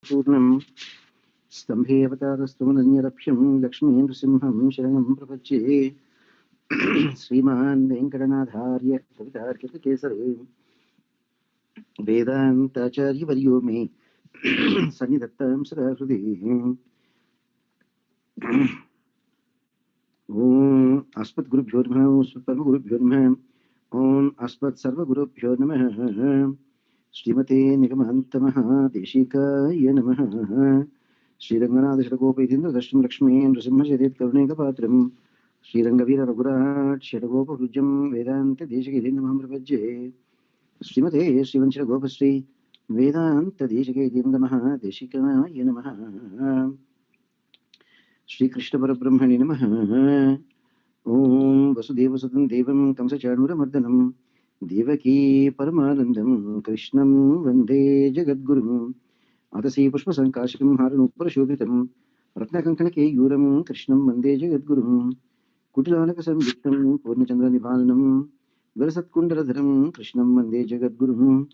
पूर्णम् स्तंभे अवतारस्तुमनन्यरक्ष्यं लक्ष्मी नृसिंहं शरणं प्रपद्ये श्रीमान् वेङ्कटनाथार्य कवितार्कितकेसरी वेदान्ताचार्यवर्यो मे सन्निधत्तां सदा हृदि। ॐ अस्मद्गुरुभ्यो नमः। अस्मत्परमगुरुभ्यो नमः। ॐ अस्मत्सर्वगुरुभ्यो नमः। श्रीमते निगमान्तमहादेशिकाय नमः। श्रीरङ्गनाथशतकोपैतीन्द्रदर्शनं लक्ष्मीं नृसिंहशरीरकरुणैकपात्रं श्रीरङ्गवीररघुराट् शतकोपभुजं वेदान्तदेशिके नमः प्रपद्ये। श्रीमते श्रीवंशगोपश्री वेदान्तदेशिके नमः। देशिकाय नमः। श्रीकृष्णपरब्रह्मणे नमः। ॐ वसुदेवसुतं देवं कंसचाणूरमर्दनं देवकी परमानन्दं कृष्णं वन्दे जगद्गुरुम्। अतसी पुष्पसङ्काशं हारनूपुरशोभितं रत्नकङ्कणकेयूरं कृष्णं वन्दे जगद्गुरुम्। कुटिलालकसंयुक्तं पूर्णचन्द्रनिभानं विलसत्कुण्डलधरं कृष्णं वन्दे जगद्गुरुम्।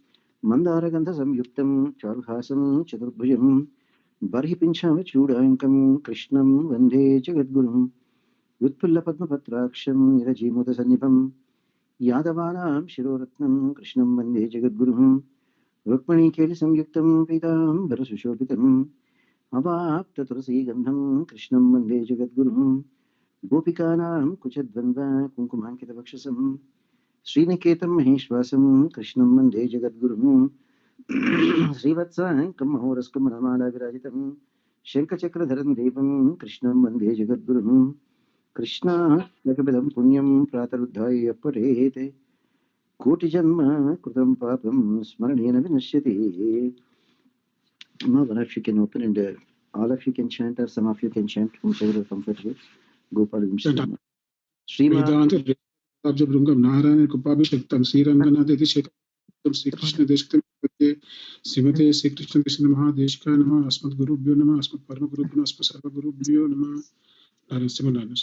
मन्दारगन्धसंयुक्तं चारुहासं चतुर्भुजं बर्हिपिञ्छावचूडाङ्कं कृष्णं वन्दे जगद्गुरुम्। उत्फुल्लपद्मपत्राक्षं निरजीमुतसन्निभं यादवानां शिरोरत्नं कृष्णं वन्दे जगद्गुरुम्। रुक्मिणीकेलिसंयुक्तं पीताम्बरसुशोभितम् अवाप्ततुलसीगन्धं कृष्णं वन्दे जगद्गुरुम्। गोपिकानां कुचद्वन्द्व कुङ्कुमाङ्कितवक्षसं श्रीनिकेतं महेश्वासं कृष्णं वन्दे जगद्गुरुम्। श्रीवत्साङ्कं महोरस्कं रमाला विराजितं शङ्खचक्रधरं देवं कृष्णं वन्दे जगद्गुरुम्। कृष्णार्पणकमिदं पुण्यं प्रातरुद्धाय पठेत् कोटिजन्म कृतं पापं स्मरणेन विनश्यति। Now, one of you can open and all of you can chant, or some of you can chant, whichever is comfortable. GopalaVimshathi. Sriman Vedanta Abjabrungam Narayana Kupabhishektam Sriranganathishekam Sri KrishnaDesika Srimate Sri KrishnaDesika Mahadeshika Nama Asmat Gurubhyo Nama Asmat Parma Gurubhyo Nama Asmat Sarva Gurubhyo Nama Sriman Narayana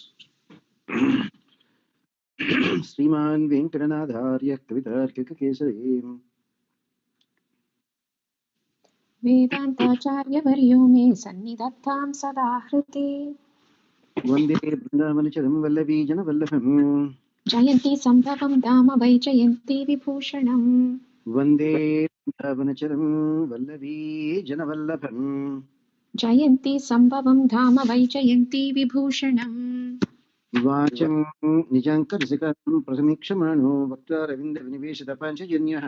Sriman Venkatanathārya Kavitarkikakesari वेदान्ताचार्यवर्यो मे सन्निधत्तां सदा हृदि। Vande Vrindavanacharam Vallavi Janavallabham जयन्ती सम्भवं धाम वै जयन्ती विभूषणम्। Vande Vrindavanacharam Vallavi Janavallabham जयन्ती सम्भवं धाम वै जयन्ती विभूषणम्। Vacham Nijankarasikam Prasamikshamaनो Vaktaravindaviniveshatapanchajanyah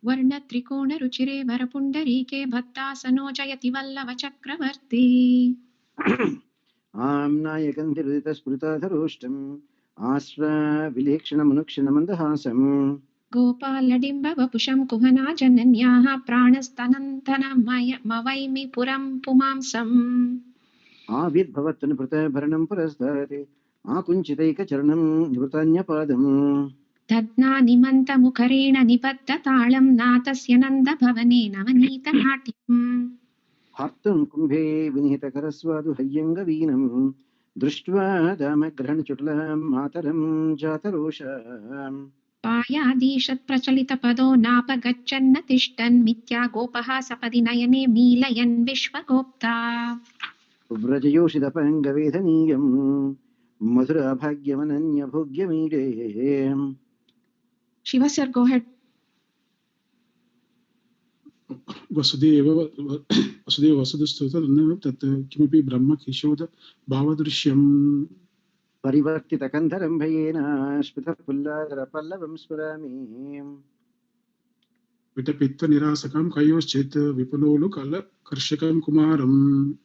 वर्णत्रिकोणरुचिरे वरपुण्डरीके भक्तासनो जयति वल्लभ चक्रवर्ती। आम्नायकन्तिरुदितस्फुरिताधरोष्टम् आश्राविलेक्षणमनुक्षणमन्दहासम् गोपालडिम्बवपुषं कुहना जनन्याः प्राणस्तनन्तनमवैमि पुरं पुमांसम्। आविर्भवत्तनुभृतभरणं पुरस्तात् आकुञ्चितैकचरणं निवृतान्यपादम् दध्नानिमन्तमुखरेण निबद्धतालं नाथस्य नन्दभवने नवनीतनाट्यम्। हर्तुं कुम्भे विनिहितकरस्वादु हय्यङ्गवीनम् दृष्ट्वा दामग्रहणचुटलां मातरं जातरोषाम् पायादीशत्प्रचलितपदो नापगच्छन्न तिष्ठन् मिथ्या गोपः सपदि नयने मीलयन् विश्वगोप्ता। व्रजयोषितपङ्गवेदनीयम् मधुराभाग्यमनन्यभोग्यमीडे Shiva sir, go ahead. Vasudeva Vasudastota Tat Kimapi Brahma Kishoda Bhavadrishyam परिवर्तितकन्धरं भयेन स्मितपुल्लाधरपल्लवं स्मरामि Vitapitta Nirasakam Kayoschit Vipulolu Kala Karshakam Kumaram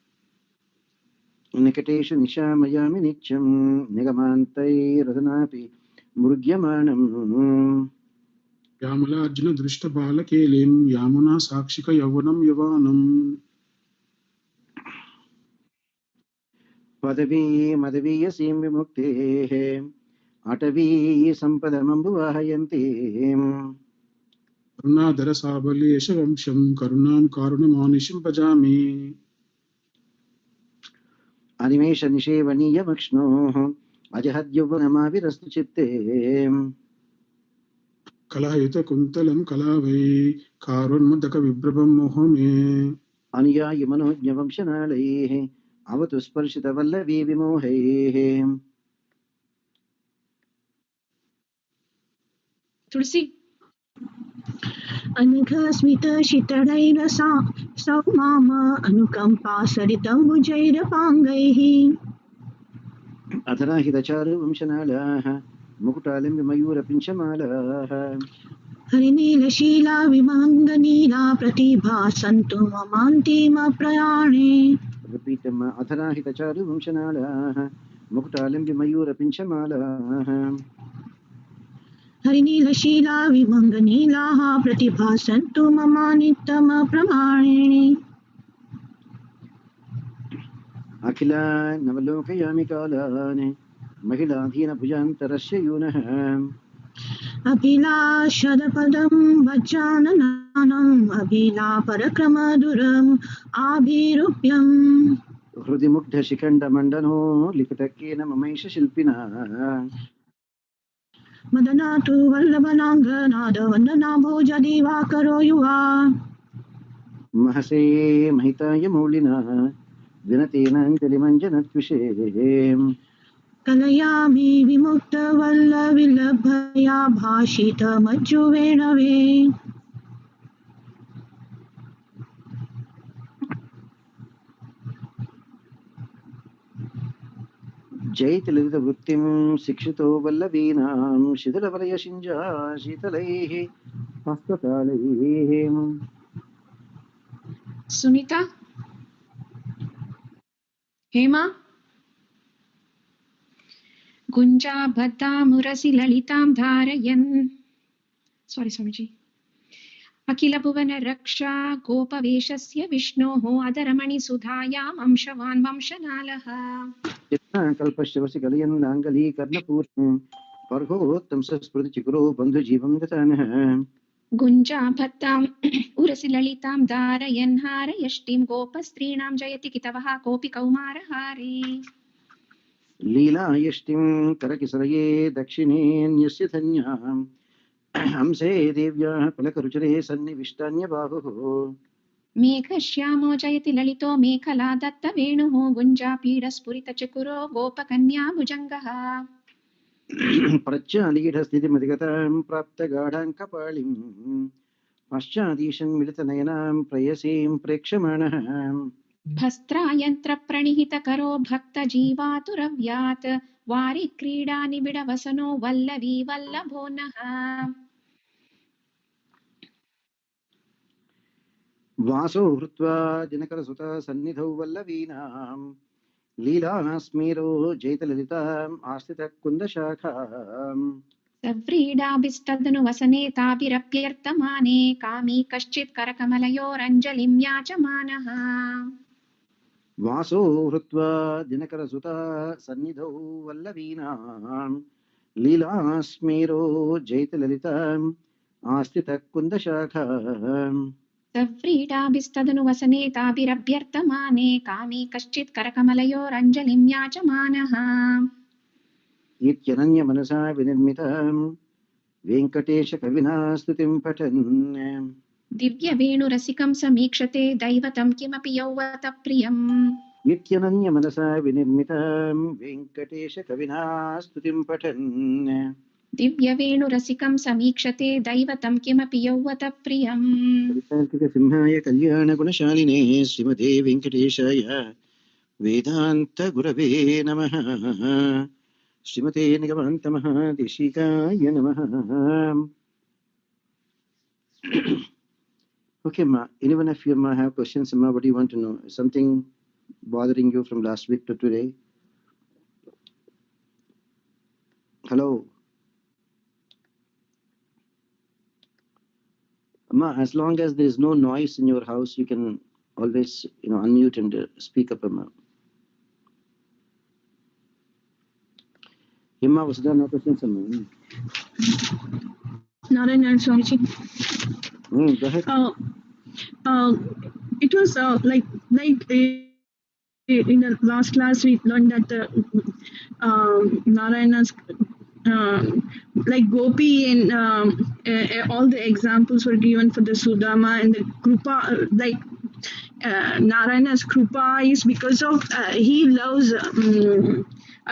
निकटेषु निशामयामि नित्यं निगमान्तैरधनापि मृग्यमाणम् Yamala Arjuna Drishta Bala Kelim Yamuna Sakshika Yavanam Yavanam पदवी मदवीयसीं विमुक्तेः Atavi सम्पदमम्बुवाहयन्ति Karunadhara Sabali Yeshavamsham Karunam Karunam Bhajami अनिमेषनिषेवणीयमक्ष्णोः अजहद्यौवनमाविरस्तु चित्ते Kalahayuta Kuntalam Kalavai Karun Madaka Vibrabam Mohame Anuyaya manojnya vamshanalehe avatu sparshita vallavi vimohe. Tulsi. Anghasmita shitaraira saumama anukampa saritambujaira pangaihi. Adharahitacharu vamshanalaha mukutalim vimayura pinchamalaha. Harinila Sheela Vimanganila Pratibha Santu Mamantima Prayane. Repeat Adharahitacharu vamshanalaha mukutalim vimayura pinchamalaha. Harinila Sheela Vimanganila Pratibha Santu Mamanitama Pramane. Akhila Navalokayami Kalane Mahiladhina Pujantarasya Yunaha. Abhila Shadapadam Vajananam Abhila Parakramaduram Abhirupyam. Hrudimukta Shikanda Mandano Likatakena Mamaisha Shilpina. Madanatu Vallavananga Nada Vandanabo Jadiva Karo Yuva. Mahase Mahitaya Molina Vinatena Anjalimanjanatvishe. Kalayami Vimukta Valla Villabhaya Bhashita Majuvenave. Jaitilita Vrittim Sikshito Vallavinam Shidalavalaya Shinja Shitalehi Hastatalehi. Sunita. Hema. Gunja Bhatta Murasi Lalitam Dharayan. Sorry, Swamiji. Akila Bhuvana Raksha Gopa Veshasya Vishnoho Adaramani Sudhayam Amshavan Vamshanalaha. Kalpashvasi Kalayan Langali Karnapur Parhottam Sasprati Chikro Bandhu Jivam Gatana. Gunja Bhattam Urasi Lalitam Dharayan Harayashtim Gopastrinam Jayati Kitavaha Kopi Kaumarahari. Leela Yashtim Karakisaraye Dakshinen Yasyatanyam Hamse Devya Palakaruchare Sannivistanya Bahu. Meghashyamo Jayati Lalito Mekhala Datta Venuho Gunja Pida Spurita Chakuro Gopa Kanya Bhujangaha. Prachali Hastiti Madhikatam Prapta Gadam Kapalim Paschadishan Militanayanam Prayasim Prekshamanaham. Bhastra Yantra Pranihita Karo Bhakta Jeevaturavyaat Vari Krida Nibida Vasano Vallavi Vallabhonaha. Vaso Hrutva Janakara Sutta Sannidhau Vallavinam Leela Smiro Jaitalalitam Astita Kundashakam. Savrida Bistadanu Vasane Tabirapyartamane Kami Kaschit Karakamalayoranjalim Yachamanaha. Vaso Hrutva Janakara Sutta Sannidhau Vallavinam Leela Smiro Jaitalalitam Astita Kundashakam. Savrida Bistadanu Vasane Tabirapyartamane Kami Kaschit Karakamalayoranjalim Yachamanaha. Ityananya Manasa Vinirmitam Venkatesha Kavina Stutim Patan. Divya Venu Rasikam Samikshate Daivatam Kimapi Yauvata Priyam. Nityananya Manasa Vinirmitam Venkatesha Kavina Stutim Patan. Divya Venu Rasikam Samikshate Daivatam Kimapi Yauvata Priyam. Vitartika Simhaya Kalyana Gunashaline Srimate Venkateshaya Vedanta Gurave Namaha. Srimate Nigavantamaha Deshikaya Namaha. Okay, Ma. Anyone of you Ma have questions? Ma, what do you want to know? Something bothering you from last week to today? Hello. Ma, as long as there is no noise in your house, you can always, unmute and speak up, Ma. Hima, was there no questions, Ma? Narayana Swamiji. Go ahead. It was like in the last class we learned that Narayana's like Gopi and all the examples were given for the Sudama and the Krupa, like Narayana's Krupa is because of he loves.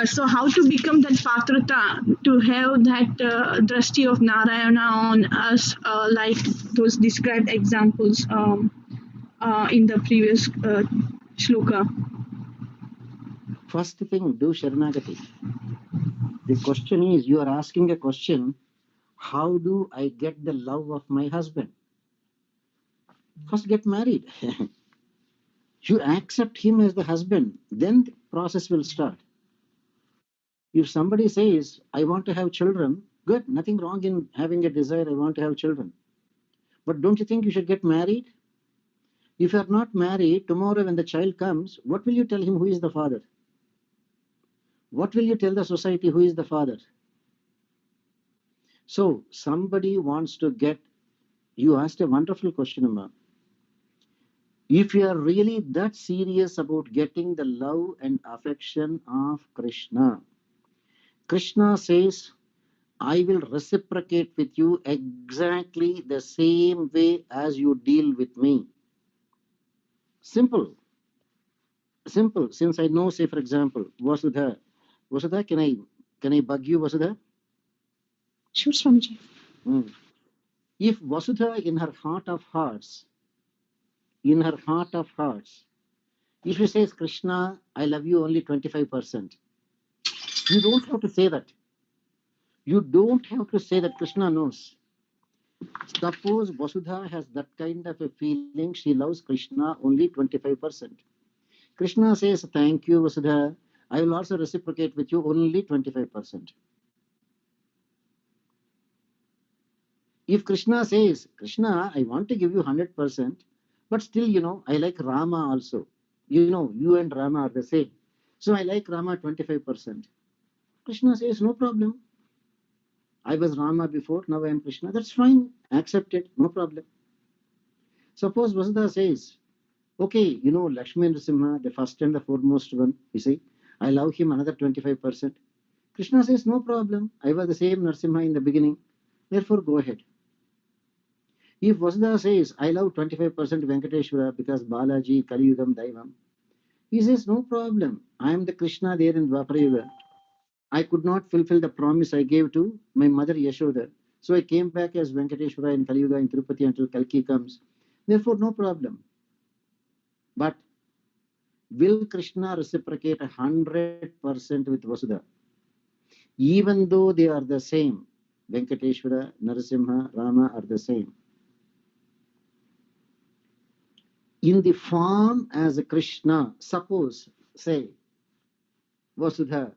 So how to become that patrata to have that drashti of Narayana on us, like those described examples in the previous shloka. First thing, do Sharanagati. The question is, you are asking a question, how do I get the love of my husband? First get married. You accept him as the husband, then the process will start. If somebody says, I want to have children, good, nothing wrong in having a desire, I want to have children. But don't you think you should get married? If you are not married, tomorrow when the child comes, what will you tell him who is the father? What will you tell the society who is the father? So somebody wants to get, you asked a wonderful question, Amma. If you are really that serious about getting the love and affection of Krishna, Krishna says, I will reciprocate with you exactly the same way as you deal with me. Simple. Simple. Since I know, say for example, Vasudha. Vasudha, can I bug you, Vasudha? Sure, Swamiji. If Vasudha in her heart of hearts, if she says, Krishna, I love you only 25%, you don't have to say that. You don't have to say that. Krishna knows. Suppose Vasudha has that kind of a feeling, she loves Krishna only 25%. Krishna says, thank you, Vasudha. I will also reciprocate with you only 25%. If Krishna says, Krishna, I want to give you 100%, but still, I like Rama also. You and Rama are the same. So I like Rama 25%. Krishna says, no problem. I was Rama before, now I am Krishna. That's fine. Accept it. No problem. Suppose Vasudha says, okay, Lakshmi Nrsimha, the first and the foremost one, you see, I love him another 25%. Krishna says, no problem. I was the same Nrsimha in the beginning. Therefore, go ahead. If Vasudha says, I love 25% Venkateshwara because Balaji, Kali Yugam, Daivam, he says, no problem. I am the Krishna there in Dwapara Yuga. I could not fulfill the promise I gave to my mother Yashoda. So I came back as Venkateshwara in Kali Yuga in Tirupati until Kalki comes. Therefore, no problem. But will Krishna reciprocate 100% with Vasudha? Even though they are the same, Venkateshwara, Narasimha, Rama are the same. In the form as a Krishna, suppose, say, Vasudha,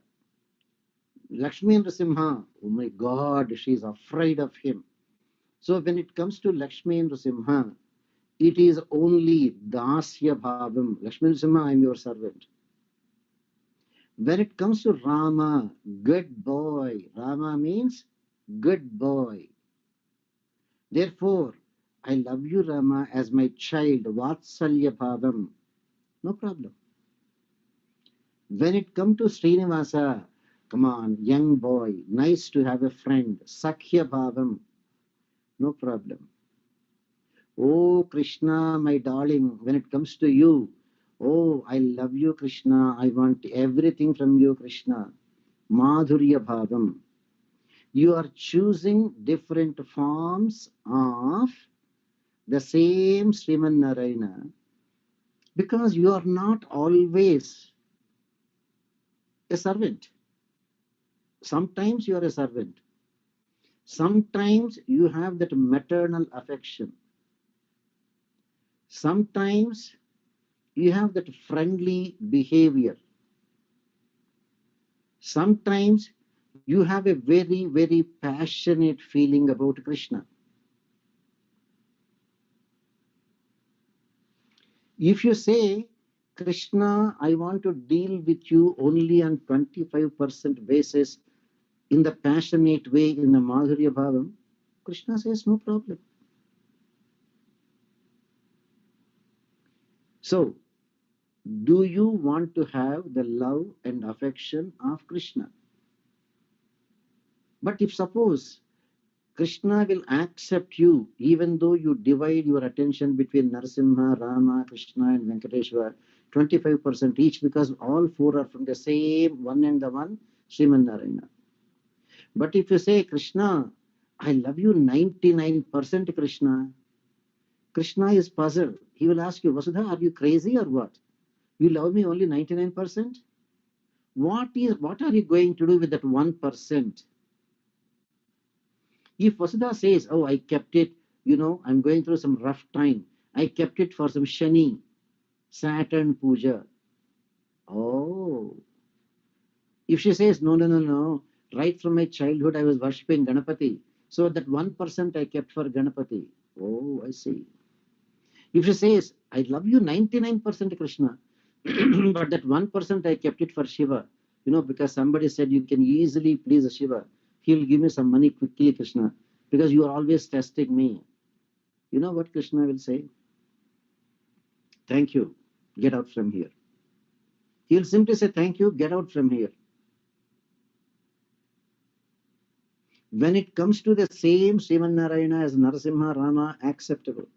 Lakshmi Nrsimha, oh my God, she is afraid of him. So when it comes to Lakshmi Nrsimha, it is only Dasya Bhavam. Lakshmi Nrsimha, I am your servant. When it comes to Rama, good boy. Rama means good boy. Therefore, I love you, Rama, as my child. Vatsalya Bhavam. No problem. When it comes to Srinivasa, come on, young boy, nice to have a friend. Sakhya Bhavam. No problem. Oh, Krishna, my darling, when it comes to you, oh, I love you, Krishna. I want everything from you, Krishna. Madhurya Bhavam. You are choosing different forms of the same Sriman Narayana because you are not always a servant. Sometimes you are a servant. Sometimes you have that maternal affection. Sometimes you have that friendly behavior. Sometimes you have a very, very passionate feeling about Krishna. If you say, Krishna, I want to deal with you only on 25% basis in the passionate way, in the Madhurya Bhavam, Krishna says, no problem. So, do you want to have the love and affection of Krishna? But if suppose Krishna will accept you even though you divide your attention between Narasimha, Rama, Krishna and Venkateshwara 25% each, because all four are from the same one and the one, Sriman Narayana. But if you say, Krishna, I love you 99%, Krishna, Krishna is puzzled. He will ask you, Vasudha, are you crazy or what? You love me only 99%? What are you going to do with that 1%? If Vasudha says, oh, I kept it, I'm going through some rough time, I kept it for some Shani, Saturn Puja. Oh. If she says, no, right from my childhood I was worshipping Ganapati, so that 1% I kept for Ganapati. Oh, I see. If she says, I love you 99%, Krishna, but that 1% I kept it for Shiva, because somebody said you can easily please Shiva, he'll give me some money quickly, Krishna, because you are always testing me. You know what Krishna will say? Thank you, get out from here. He'll simply say, thank you, get out from here. When it comes to the same Sriman Narayana as Narasimha, Rama, acceptable.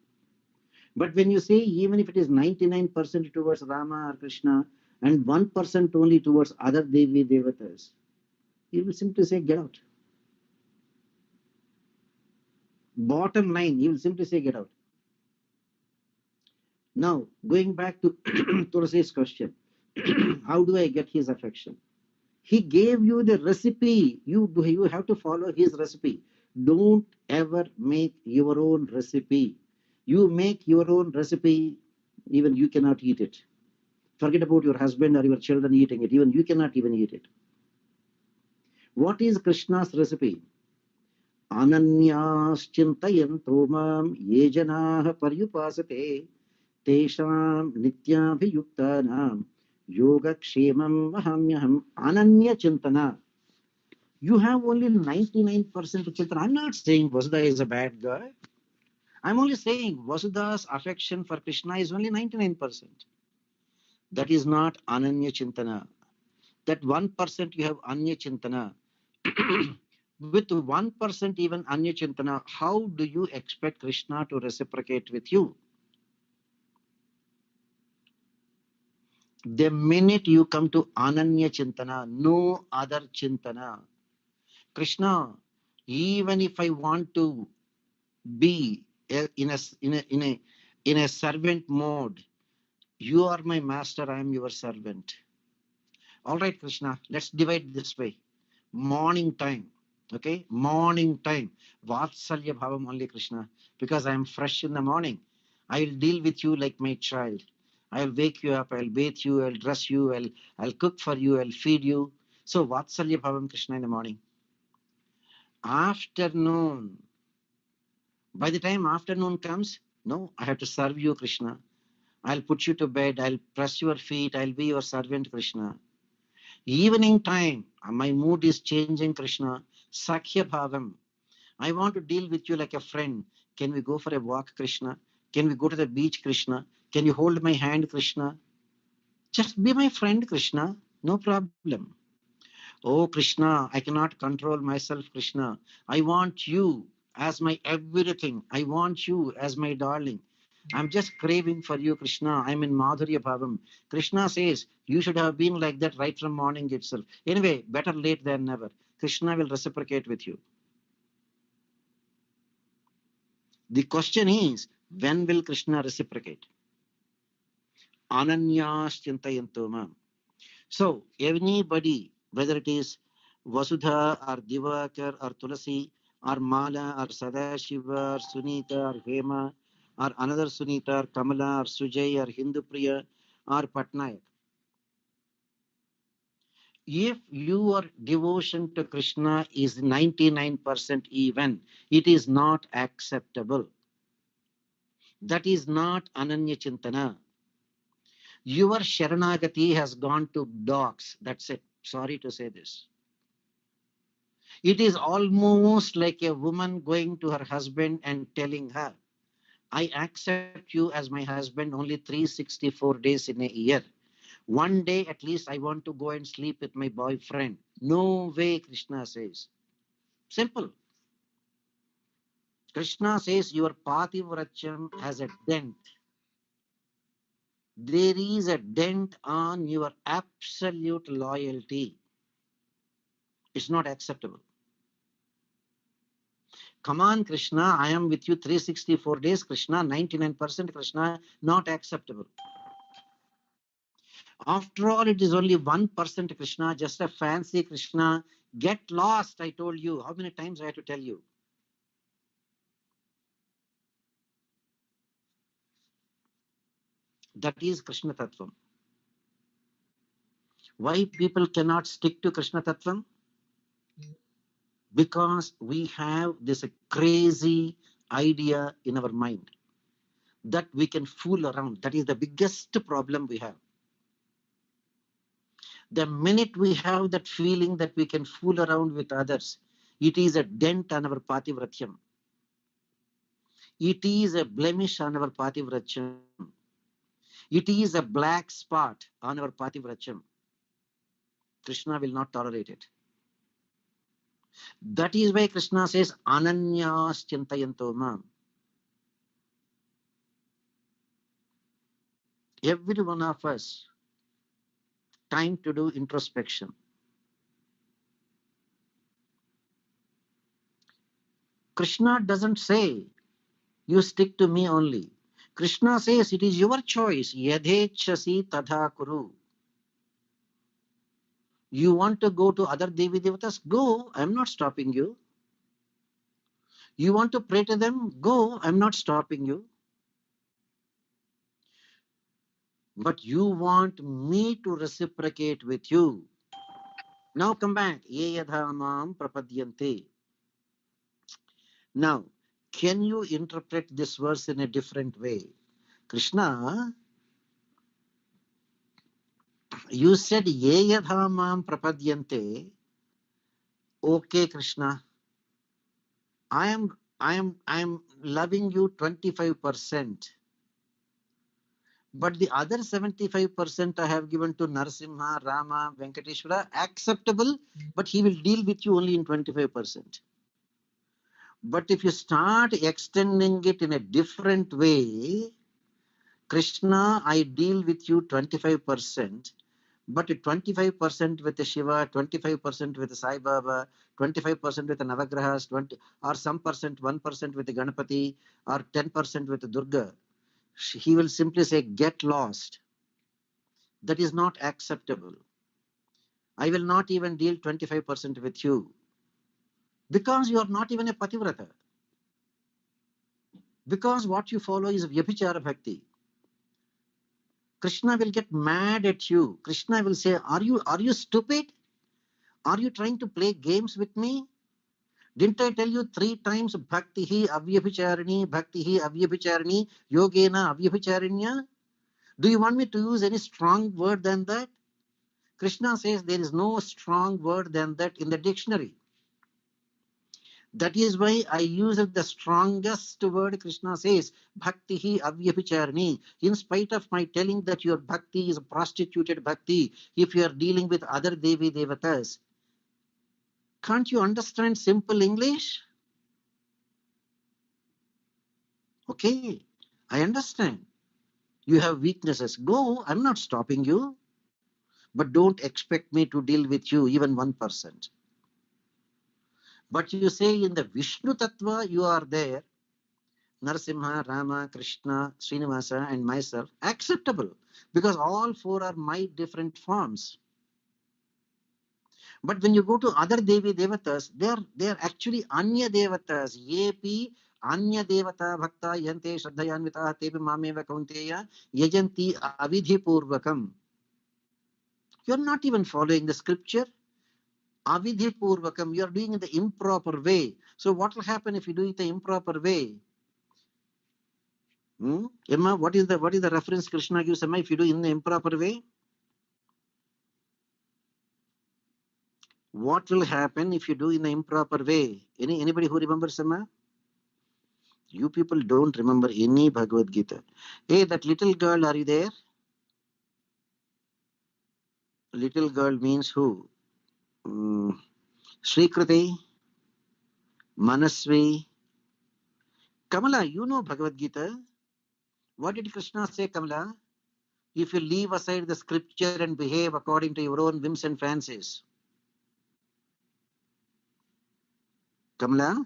But when you say, even if it is 99% towards Rama or Krishna and 1% only towards other Devi Devatas, he will simply say, get out. Bottom line, he will simply say, get out. Now, going back to Tulsi's question, how do I get his affection? He gave you the recipe. You have to follow his recipe. Don't ever make your own recipe. You make your own recipe, even you cannot eat it. Forget about your husband or your children eating it. Even you cannot even eat it. What is Krishna's recipe? Ananyas chintayanto mam ye janaah paryupasate tesham nityabhiyuktanam yoga kshemam vahamyaham. Ananya chintana. You have only 99% chintana. I'm not saying Vasudha is a bad guy. I'm only saying Vasudha's affection for Krishna is only 99%. That is not Ananya Chintana. That 1% you have Anya Chintana. With 1% even Anya Chintana, how do you expect Krishna to reciprocate with you? The minute you come to Ananya Chintana, no other Chintana. Krishna, even if I want to be in a servant mode, you are my master, I am your servant. All right, Krishna, let's divide this way. Morning time, okay? Morning time. Vatsalya bhavam only, Krishna, because I am fresh in the morning. I will deal with you like my child. I will wake you up, I will bathe you, I will dress you, I'll cook for you, I'll feed you. So Vatsalya bhavam, Krishna, in the morning. Afternoon. By the time afternoon comes, no, I have to serve you, Krishna. I'll put you to bed, I'll press your feet, I'll be your servant, Krishna. Evening time, my mood is changing, Krishna. Sakhya bhavam. I want to deal with you like a friend. Can we go for a walk, Krishna? Can we go to the beach, Krishna? Can you hold my hand, Krishna? Just be my friend, Krishna. No problem. Oh, Krishna, I cannot control myself, Krishna. I want you as my everything. I want you as my darling. I'm just craving for you, Krishna. I'm in Madhurya Bhavam. Krishna says, you should have been like that right from morning itself. Anyway, better late than never. Krishna will reciprocate with you. The question is, when will Krishna reciprocate? Ananyas chintayanto mam. So, anybody, whether it is Vasudha or Divakar or Tulasi or Mala or Sadashiva or Sunita or Hema or another Sunita or Kamala or Sujay or Hindupriya or Patnaik, if your devotion to Krishna is 99% even, it is not acceptable. That is not Ananya Chintana. Your Sharanagati has gone to dogs. That's it. Sorry to say this. It is almost like a woman going to her husband and telling her, I accept you as my husband only 364 days in a year. One day at least I want to go and sleep with my boyfriend. No way, Krishna says. Simple. Krishna says your Pativratyam has a dent. There is a dent on your absolute loyalty. It's not acceptable. Come on, Krishna, I am with you 364 days. Krishna, 99% Krishna, not acceptable. After all, it is only 1% Krishna, just a fancy Krishna. Get lost, I told you. How many times I have to tell you? That is Krishna Tattvam. Why people cannot stick to Krishna Tattvam? Because we have this crazy idea in our mind that we can fool around. That is the biggest problem we have. The minute we have that feeling that we can fool around with others, it is a dent on our Pativratyam. It is a blemish on our Pativratyam. It is a black spot on our Pativratyam. Krishna will not tolerate it. That is why Krishna says, Ananyas Chintayanto Mam. Every one of us, time to do introspection. Krishna doesn't say, you stick to me only. Krishna says, it is your choice. Yadhechasi tadha kuru. You want to go to other Devi Devatas? Go. I'm not stopping you. You want to pray to them? Go. I'm not stopping you. But you want me to reciprocate with you. Now come back. Ye yadha mam prapadyante. Now, can you interpret this verse in a different way? Krishna, you said ye yadha mam prapadyante. Okay, Krishna. I am loving you 25%. But the other 75% I have given to Narasimha, Rama, Venkateshwara, acceptable, but he will deal with you only in 25%. But if you start extending it in a different way, Krishna, I deal with you 25%, but 25% with the Shiva, 25% with the Sai Baba, 25% with the Navagrahas, 20 or some percent, 1% with the Ganapati, or 10% with the Durga. He will simply say, get lost. That is not acceptable. I will not even deal 25% with you. Because you are not even a Pativrata. Because what you follow is Vyabhichara Bhakti. Krishna will get mad at you. Krishna will say, are you stupid? Are you trying to play games with me? Didn't I tell you 3 times Bhaktihi Avyabhicharini, Bhaktihi Avyabhicharini, Yogena Avyabhicharinya? Do you want me to use any strong word than that? Krishna says there is no strong word than that in the dictionary. That is why I use the strongest word. Krishna says, Bhaktihi Avyabhicharani. In spite of my telling that your bhakti is a prostituted bhakti, if you are dealing with other Devi Devatas, can't you understand simple English? Okay, I understand. You have weaknesses. Go, I'm not stopping you. But don't expect me to deal with you, even 1%. But you say in the Vishnu Tattva, you are there. Narasimha, Rama, Krishna, Srinivasa, and myself, acceptable, because all 4 are my different forms. But when you go to other Devi Devatas, they are actually Anya Devatas. Yepi Anya Devata Bhakta Yante Shraddhayanvita Tepi Mameva Kaunteya Yajanti Avidhi Purvakam. You are not even following the scripture. Avidhi Purvakam, you are doing it the improper way. So what will happen if you do it the improper way? Emma, what is the reference Krishna gives, Emma, if you do in the improper way? What will happen if you do in the improper way? Anybody who remembers, Emma? You people don't remember any Bhagavad Gita. Hey, that little girl, are you there? Little girl means who? Srikriti, Manasvi, Kamala, you know Bhagavad Gita. What did Krishna say, Kamala? If you leave aside the scripture and behave according to your own whims and fancies. Kamala?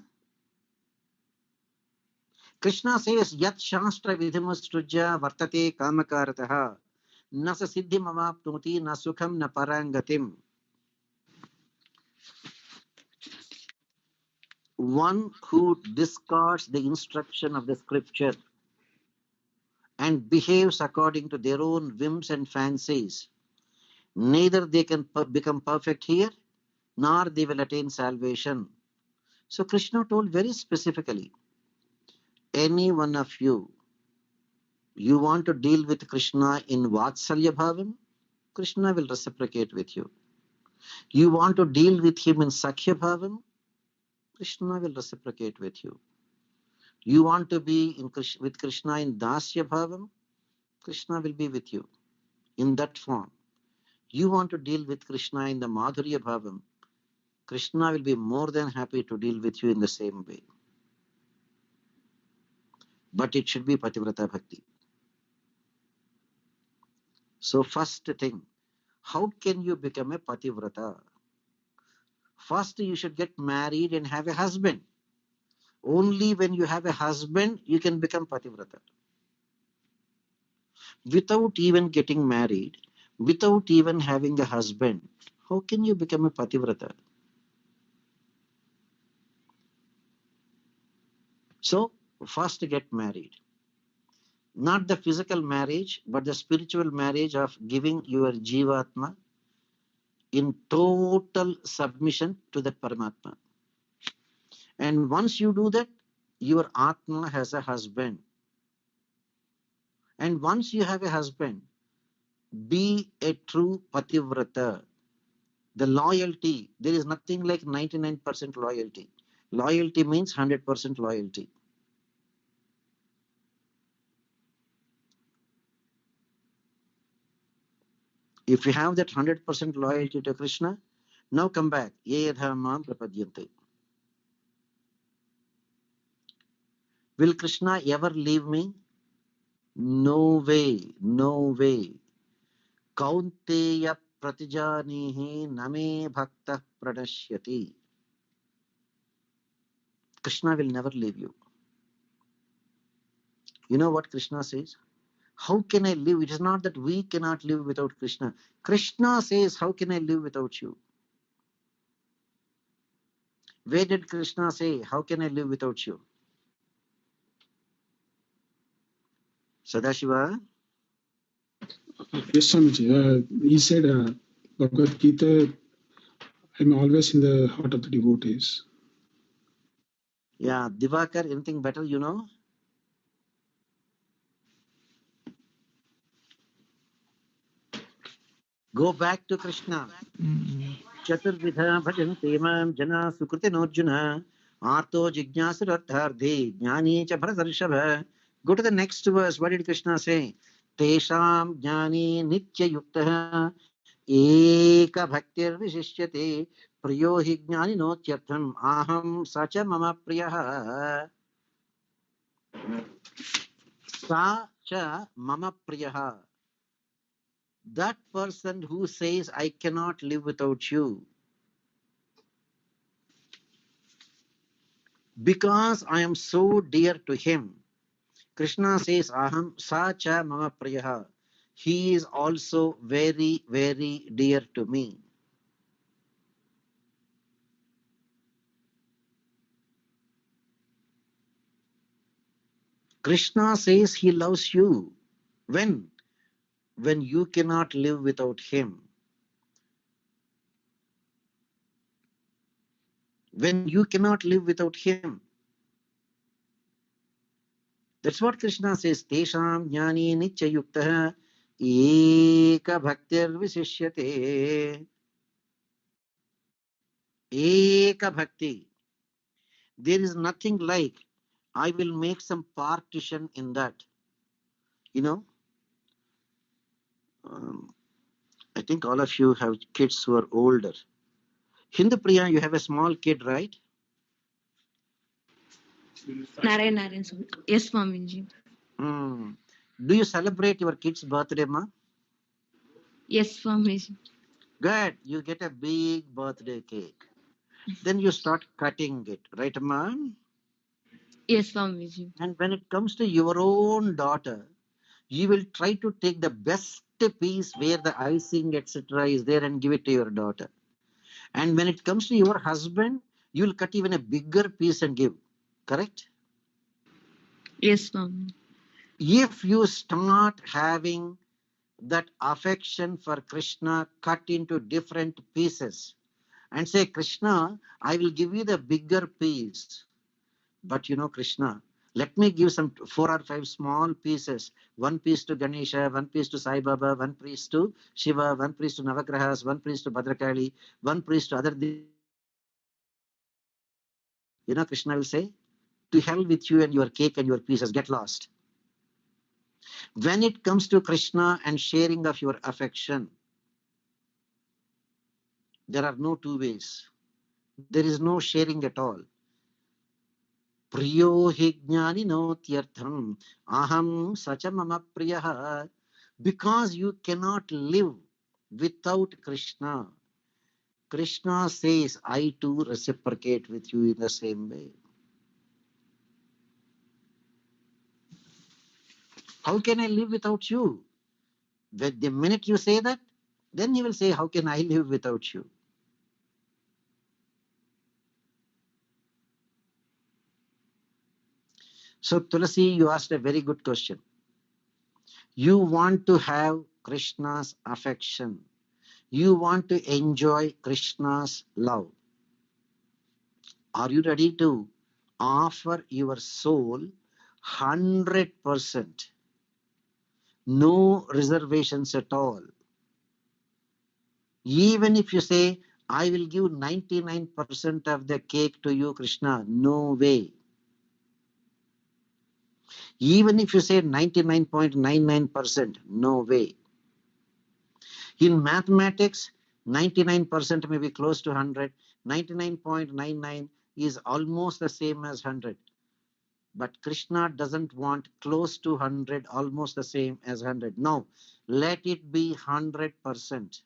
Krishna says, Yat Shastra Vidhimustrujya Vartate Kamakarataha Nasa Siddhi Mamaptumati Na Sukham Na Parangatim. One who discards the instruction of the scripture and behaves according to their own whims and fancies, neither they can become perfect here, nor they will attain salvation. So Krishna told very specifically, any one of you want to deal with Krishna in Vatsalya Bhavam, Krishna will reciprocate with you. You want to deal with him in Sakhya Bhavam, Krishna will reciprocate with you. You want to be with Krishna in Dasya Bhavam, Krishna will be with you in that form. You want to deal with Krishna in the Madhurya Bhavam, Krishna will be more than happy to deal with you in the same way. But it should be Pativrata Bhakti. So first thing, how can you become a Pativrata? First you should get married and have a husband. Only when you have a husband, you can become Pativrata. Without even getting married, without even having a husband, how can you become a Pativrata? So first get married. Not the physical marriage, but the spiritual marriage of giving your Jivatma in total submission to that Paramatma. And once you do that, your Atma has a husband. And once you have a husband, be a true Pativrata. The loyalty, there is nothing like 99% loyalty. Loyalty means 100% loyalty. If you have that 100% loyalty to Krishna, now come back. Ye dhamam prapadyante. Will Krishna ever leave me? No way, no way. Kaunteya pratijanihi name bhakta pranashyati. Krishna will never leave you. You know what Krishna says? How can I live? It is not that we cannot live without Krishna. Krishna says, how can I live without you? Where did Krishna say, how can I live without you? Sadashiva? Yes, Swamiji. He said, Bhagavad Gita, I'm always in the heart of the devotees. Yeah, Divakar, anything better, you know? Go back to Krishna. Chaturvidha bhajante mam jana sukritinojjuna arto jignasurattharthi jnani cha bharatarshabha. Go to the next verse. What did Krishna say? Tesham jnani nitya yuktaha eka bhaktir vishishyate priyo hi jnani notyartham aham sacha mama priyaha sacha mama priyaha. That person who says, I cannot live without you, because I am so dear to him. Krishna says, Aham sacha mama priyaha. He is also very, very dear to me. Krishna says he loves you. When? When you cannot live without him. When you cannot live without him. That's what Krishna says. Tesham jnani nitya yuktaha eka bhaktir visishyate. Eka bhakti. There is nothing like I will make some partition in that. You know, I think all of you have kids who are older. Hindu Priya, you have a small kid, right? Narayana, Swami. Yes, Swamiji. Do you celebrate your kid's birthday, ma? Yes, Swamiji. Good. You get a big birthday cake. Then you start cutting it, right, ma? Yes, Swamiji. And when it comes to your own daughter, you will try to take the best piece where the icing, etc., is there and give it to your daughter. And when it comes to your husband, you will cut even a bigger piece and give. Correct? Yes, Swami. If you start having that affection for Krishna cut into different pieces and say, Krishna, I will give you the bigger piece. But Krishna, let me give some 4 or 5 small pieces. 1 piece to Ganesha, 1 piece to Sai Baba, 1 piece to Shiva, 1 piece to Navagrahas, 1 piece to Bhadrakali, 1 piece to other. Krishna will say, to hell with you and your cake and your pieces, get lost. When it comes to Krishna and sharing of your affection, there are no 2 ways. There is no sharing at all. Priyo hi jnani no tyartham aham sacha mama priyaha. Because you cannot live without Krishna. Krishna says, I too reciprocate with you in the same way. How can I live without you? The minute you say that, then he will say, how can I live without you? So Tulasi, you asked a very good question. You want to have Krishna's affection. You want to enjoy Krishna's love. Are you ready to offer your soul 100%? No reservations at all. Even if you say, I will give 99% of the cake to you, Krishna, no way. Even if you say 99.99%, no way. In mathematics, 99% may be close to 100. 99.99 is almost the same as 100. But Krishna doesn't want close to 100, almost the same as 100. No, let it be 100%.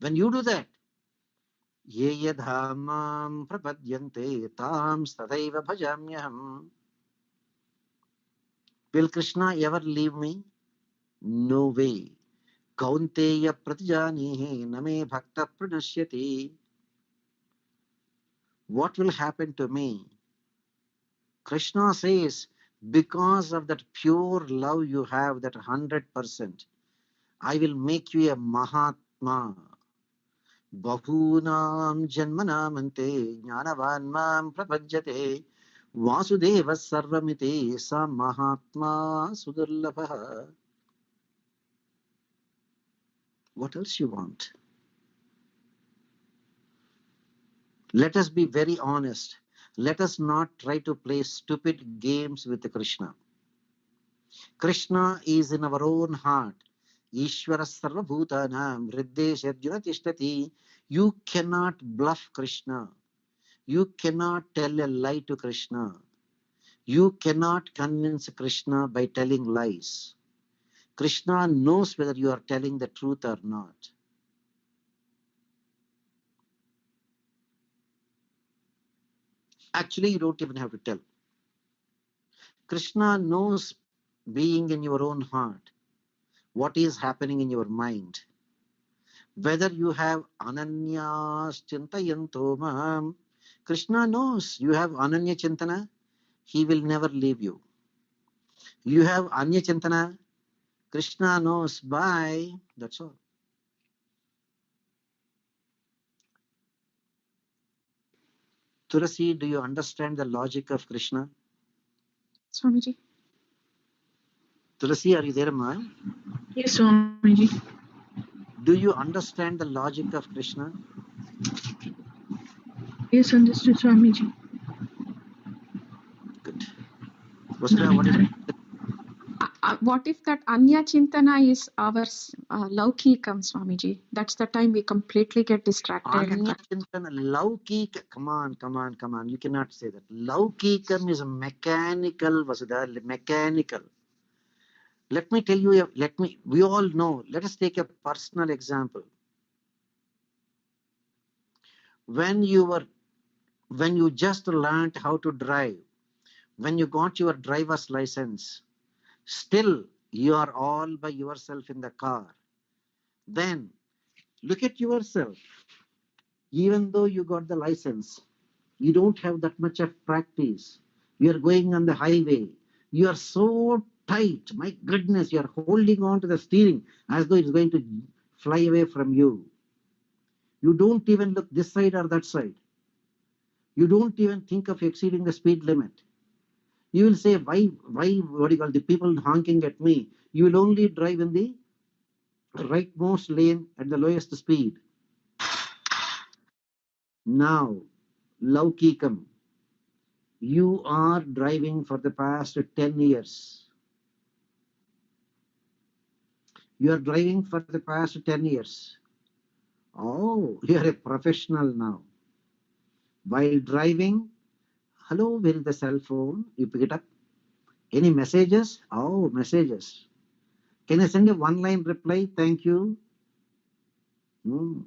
When you do that, ye yadhamam prapadyante tam tadaiva bhajamyaham. Will Krishna ever leave me? No way. Kaunteya pratijanihi name bhakta pranashyati. What will happen to me? Krishna says, because of that pure love you have, that 100%, I will make you a Mahatma. Bahunam janmanamante jnanavan mam prapajyate vasudeva sarvamite sa Mahatma sudurlabha. What else you want? Let us be very honest. Let us not try to play stupid games with Krishna. Krishna is in our own heart. Ishvara sarva bhutanam hriddesha arjuna tishtati. You cannot bluff Krishna. You cannot tell a lie to Krishna. You cannot convince Krishna by telling lies. Krishna knows whether you are telling the truth or not. Actually, you don't even have to tell. Krishna knows, being in your own heart, what is happening in your mind. Whether you have ananyas chintayanto mam, Krishna knows you have ananya chintana, he will never leave you. You have anya chintana, Krishna knows, bye, that's all. Tulasi, do you understand the logic of Krishna? Swamiji. Tulasi, are you there, ma? Yes, Swamiji. Do you understand the logic of Krishna? Yes, understood, Swamiji. Good. Vasudha, what is it? What if that Anya Chintana is our Laukikam, Swamiji? That's the time we completely get distracted. Anya Chintana, Laukika, come on. You cannot say that. Laukikam is mechanical, Vasudha, mechanical. Let me tell you, we all know, let us take a personal example. When you just learned how to drive, when you got your driver's license, still you are all by yourself in the car. Then look at yourself. Even though you got the license, you don't have that much of practice. You are going on the highway. You are so tight. My goodness, you are holding on to the steering as though it's going to fly away from you. You don't even look this side or that side. You don't even think of exceeding the speed limit. You will say, why, what do you call, the people honking at me? You will only drive in the rightmost lane at the lowest speed. Now, Laukikam, you are driving for the past 10 years. You are driving for the past 10 years. Oh, you are a professional now. While driving, hello, where is the cell phone? You pick it up. Any messages? Oh, messages. Can I send a one-line reply? Thank you. Can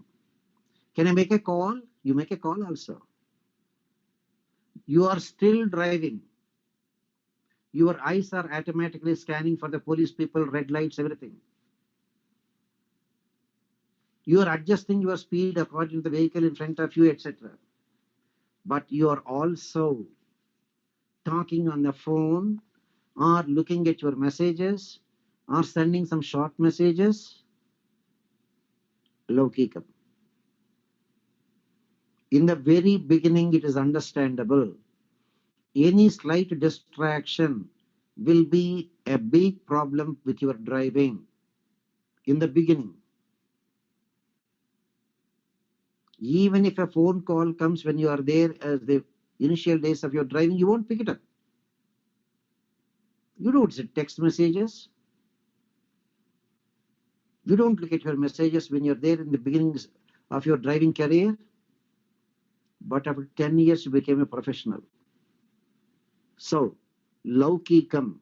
I make a call? You make a call also. You are still driving. Your eyes are automatically scanning for the police people, red lights, everything. You are adjusting your speed according to the vehicle in front of you, etc. But you are also talking on the phone or looking at your messages or sending some short messages. Laukikam. In the very beginning, it is understandable. Any slight distraction will be a big problem with your driving. In the beginning, even if a phone call comes when you are there as the initial days of your driving, you won't pick it up. You don't send text messages. You don't look at your messages when you're there in the beginnings of your driving career. But after 10 years, you became a professional. So, Laukikam,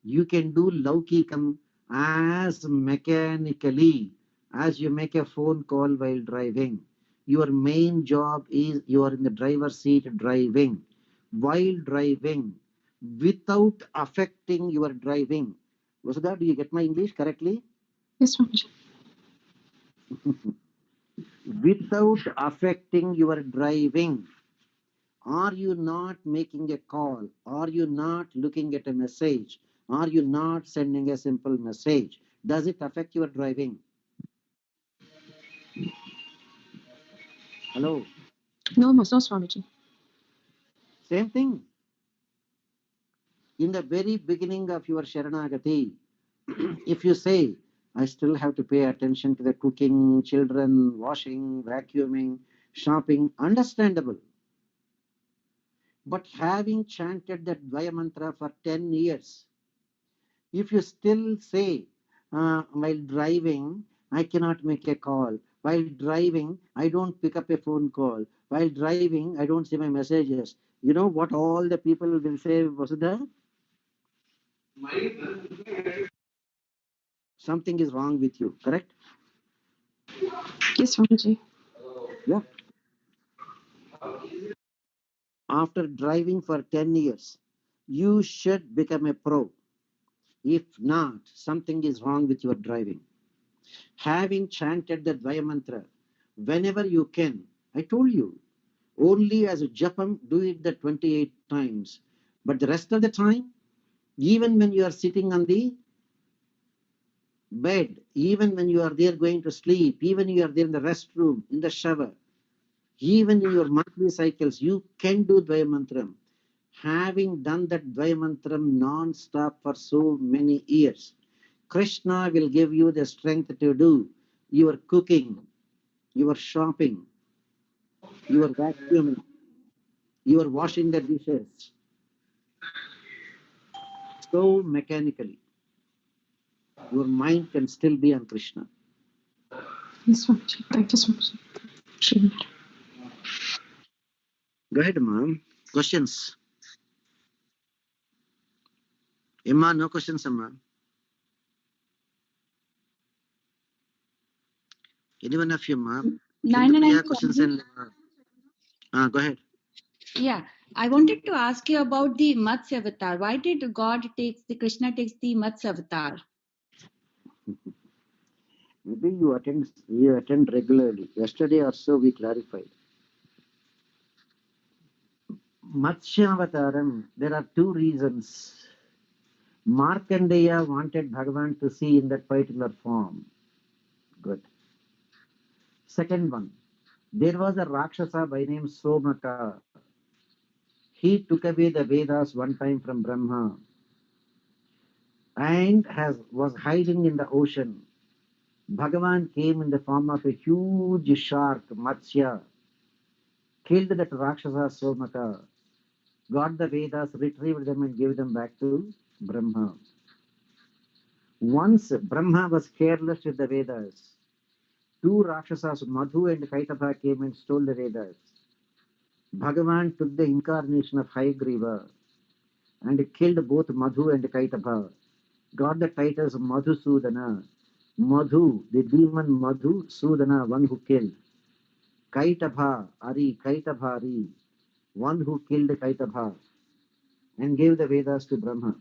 you can do Laukikam as mechanically as you make a phone call while driving. Your main job is you are in the driver's seat driving. While driving, without affecting your driving. Vasudha, do you get my English correctly? Yes, Swamiji. Without affecting your driving. Are you not making a call? Are you not looking at a message? Are you not sending a simple message? Does it affect your driving? Hello? No, Swamiji. Same thing. In the very beginning of your Sharanagati, if you say, I still have to pay attention to the cooking, children, washing, vacuuming, shopping, understandable. But having chanted that Dvaya mantra for 10 years, if you still say, while driving, I cannot make a call. While driving, I don't pick up a phone call. While driving, I don't see my messages. You know what all the people will say, Vasudha? Something is wrong with you, correct? Yes, Swamiji. Yeah. After driving for 10 years, you should become a pro. If not, something is wrong with your driving. Having chanted the Dvaya mantra, whenever you can, I told you, only as a japam, do it the 28 times. But the rest of the time, even when you are sitting on the bed, even when you are there going to sleep, even you are there in the restroom, in the shower, even in your monthly cycles, you can do Dvaya mantram. Having done that Dvaya mantram non-stop for so many years, Krishna will give you the strength to do your cooking, your shopping, your vacuuming, your washing the dishes so mechanically. your mind can still be on Krishna. Yes, Swamiji. Thank you so much. Sriman. Go ahead, ma'am. Questions? Emma, no questions, Emma. Any one of you, ma'am? Nine Questions Swamiji. and go ahead. Yeah, I wanted to ask you about the Matsya avatar. Why did Krishna takes the Matsya avatar? Maybe you attend regularly. Yesterday or so we clarified. Matsya there are two reasons. Markandeya wanted Bhagavan to see in that particular form. Good. Second one, there was a Rakshasa by name Somaka. He took away the Vedas one time from Brahma and was hiding in the ocean. Bhagavan came in the form of a huge shark, Matsya, killed that Rakshasa Somaka, got the Vedas, retrieved them and gave them back to Brahma. Once Brahma was careless with the Vedas, two Rakshasas, Madhu and Kaitaba, came and stole the Vedas. Bhagavan took the incarnation of Hayagriva and killed both Madhu and Kaitaba, got the titles Madhusudana. Madhu, the demon Madhu, Sudana, one who killed. Kaitaba, Kaitabhari, one who killed Kaitaba and gave the Vedas to Brahma.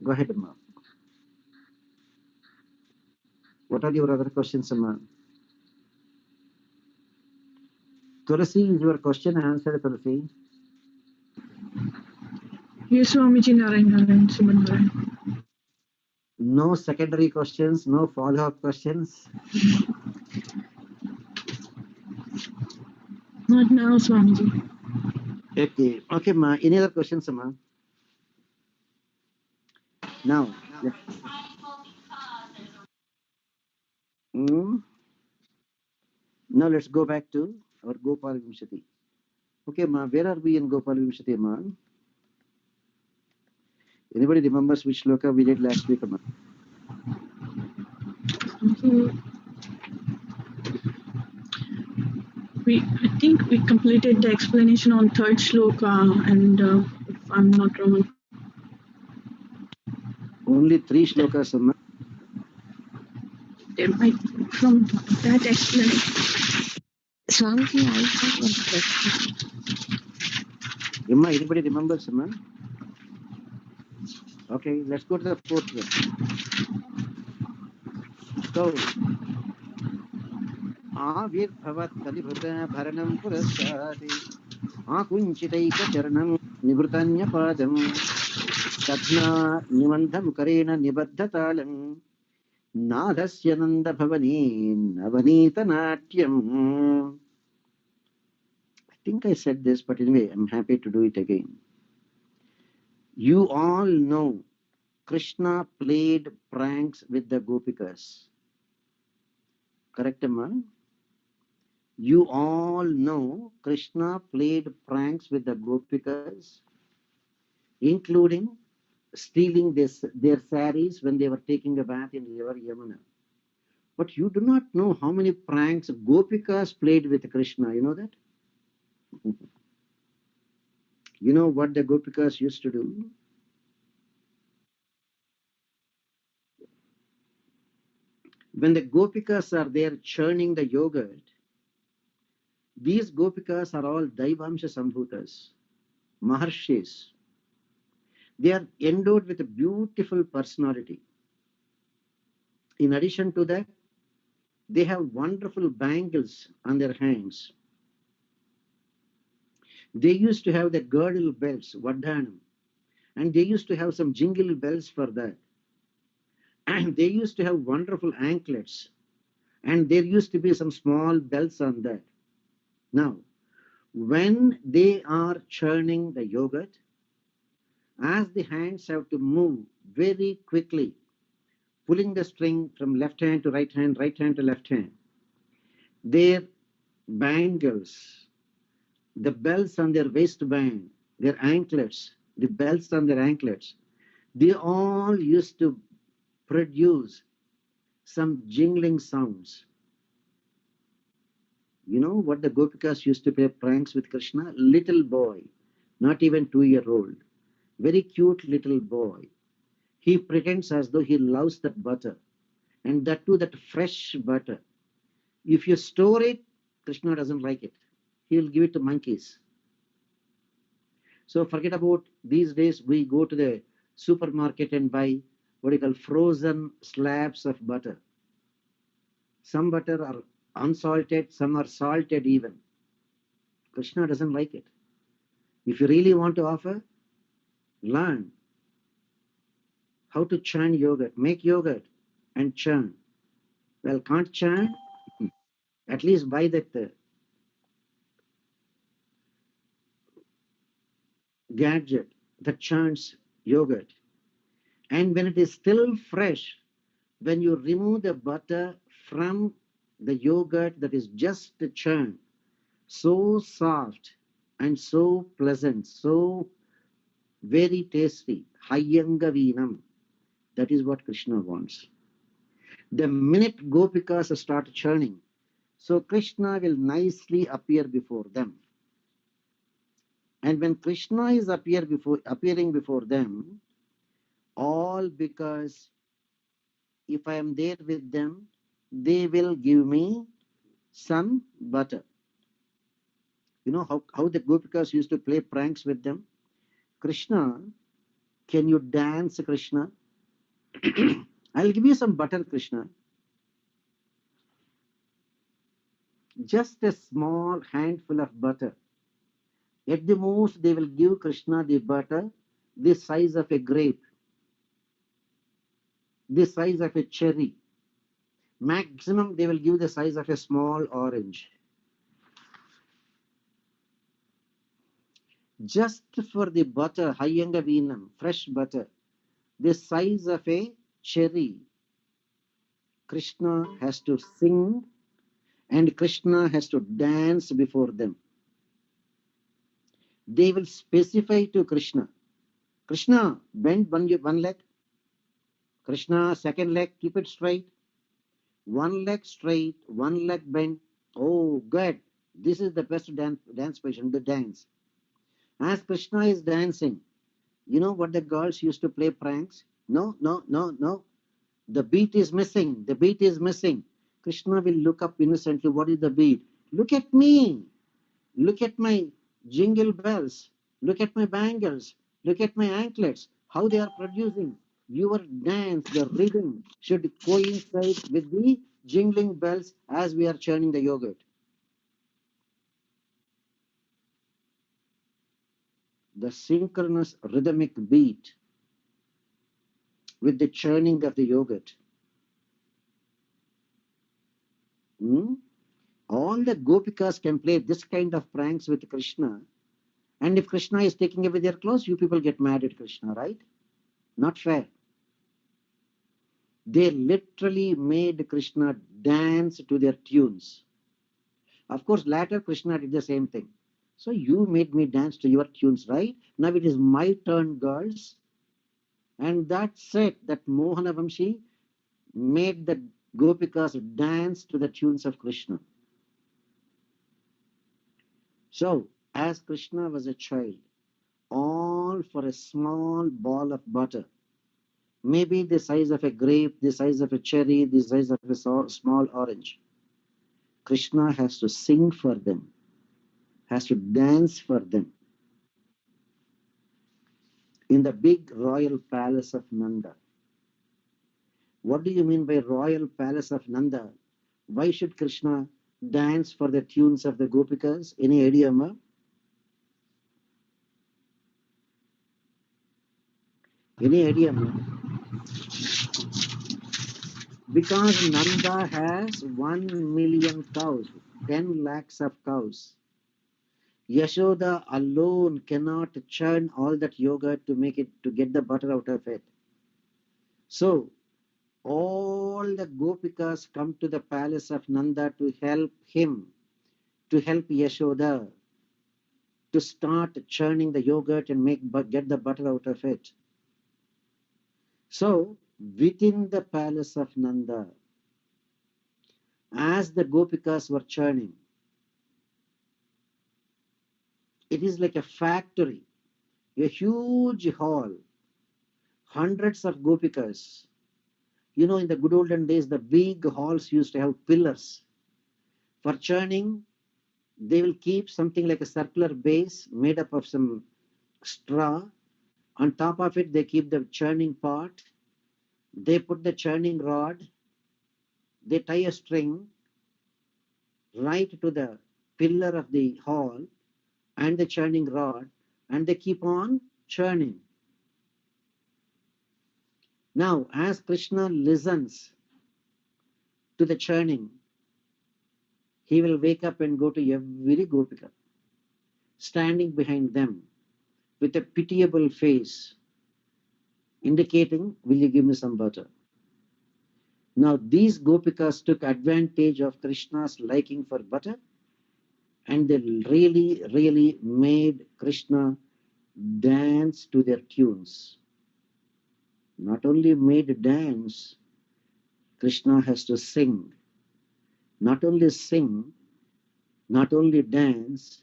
Go ahead, Amma. What are your other questions, Amma? Tulasi, is your question answered, Tulasi? Yes, Swamiji. Narayana, Sriman Narayana. No secondary questions, no follow-up questions. Not now, Swamiji. Okay, Ma. Any other questions, Ma? Now, now let's go back to our GopalaVimshathi. Okay, Ma. Where are we in GopalaVimshathi, Ma? Anybody remembers which shloka we did last week, Ma? I think we completed the explanation on third shloka, and if I'm not wrong, Only 3 shlokas, Ma. there might from that explanation. Swamiji, I have one question. Emma, anybody remembers, Ma? Okay, let's go to the 4th one. So, Avirbhavat Kalibhuta Bharanam Purasadi Akunchitaika Nivritanya Padam Sadhna Nimandham Karena Nibaddhatalam Nadasya Nanda Bhavani Navanita Natyam. I think I said this, but anyway, I'm happy to do it again. You all know Krishna played pranks with the Gopikas. Correct, Amma? You all know Krishna played pranks with the Gopikas, including stealing their saris when they were taking a bath in river Yamuna. But you do not know how many pranks Gopikas played with Krishna. You know that? You know what the Gopikas used to do? When the Gopikas are there churning the yogurt, these Gopikas are all Daivamsha Sambhutas, Maharshis. They are endowed with a beautiful personality. In addition to that, they have wonderful bangles on their hands. They used to have the girdle belts, Vardhanam, and they used to have some jingle bells for that. And they used to have wonderful anklets, and there used to be some small bells on that. Now, when they are churning the yogurt, as the hands have to move very quickly, pulling the string from left hand to right hand to left hand, their bangles the bells on their waistband, their anklets, the bells on their anklets, they all used to produce some jingling sounds. You know what the Gopikas used to play pranks with Krishna? Little boy, not even 2-year-old, very cute little boy. He pretends as though he loves that butter, and that too, that fresh butter. If you store it, Krishna doesn't like it. He will give it to monkeys. So forget about these days. We go to the supermarket and buy what you call frozen slabs of butter. Some butter are unsalted, some are salted even. Krishna doesn't like it. If you really want to offer, learn how to churn yogurt. Make yogurt and churn. Well, can't churn? At least buy that gadget that churns yogurt. And when it is still fresh, when you remove the butter from the yogurt that is just churned, so soft and so pleasant, so very tasty, Hayyangavinam. That is what Krishna wants. The minute Gopikas start churning, so Krishna will nicely appear before them. And when Krishna is appearing before them, all because if I am there with them, they will give me some butter. You know how the Gopikas used to play pranks with them? Krishna, can you dance, Krishna? I'll give you some butter, Krishna. Just a small handful of butter. At the most, they will give Krishna the butter the size of a grape, the size of a cherry. Maximum, they will give the size of a small orange. Just for the butter, Hayyangavinam, fresh butter, the size of a cherry, Krishna has to sing and Krishna has to dance before them. They will specify to Krishna, Krishna, bend one leg. Krishna, second leg, keep it straight. One leg straight, one leg bent. Oh, good. This is the best dance position, the dance. As Krishna is dancing, you know what the girls used to play pranks? No, no, no, no. The beat is missing. The beat is missing. Krishna will look up innocently. What is the beat? Look at me. Look at my jingle bells. Look at my bangles. Look at my anklets. How they are producing. Your dance, the rhythm should coincide with the jingling bells as we are churning the yogurt. The synchronous rhythmic beat with the churning of the yogurt. All the Gopikas can play this kind of pranks with Krishna. And if Krishna is taking away their clothes, you people get mad at Krishna, right? Not fair. They literally made Krishna dance to their tunes. Of course, later Krishna did the same thing. So you made me dance to your tunes, right? Now it is my turn, girls. And that's it. That Mohanavamshi made the Gopikas dance to the tunes of Krishna. So, as Krishna was a child, all for a small ball of butter, maybe the size of a grape, the size of a cherry, the size of a small orange, Krishna has to sing for them, has to dance for them in the big royal palace of Nanda. What do you mean by royal palace of Nanda? Why should Krishna dance for the tunes of the Gopikas? Any idea, ma? Any idea, ma? Because Nanda has 1 million cows, 10 lakhs of cows. Yashoda alone cannot churn all that yogurt to get the butter out of it. So all the Gopikas come to the palace of Nanda to help him, to help Yashoda. to start churning the yogurt and get the butter out of it. So, within the palace of Nanda, as the Gopikas were churning, it is like a factory, a huge hall, hundreds of Gopikas. You know, in the good olden days, the big halls used to have pillars. For churning, they will keep something like a circular base made up of some straw. On top of it, they keep the churning pot. They put the churning rod. They tie a string right to the pillar of the hall and the churning rod, and they keep on churning. Now, as Krishna listens to the churning, he will wake up and go to every Gopika, standing behind them with a pitiable face, indicating, will you give me some butter? Now, these Gopikas took advantage of Krishna's liking for butter, and they really made Krishna dance to their tunes. Not only made dance, Krishna has to sing. Not only sing, not only dance,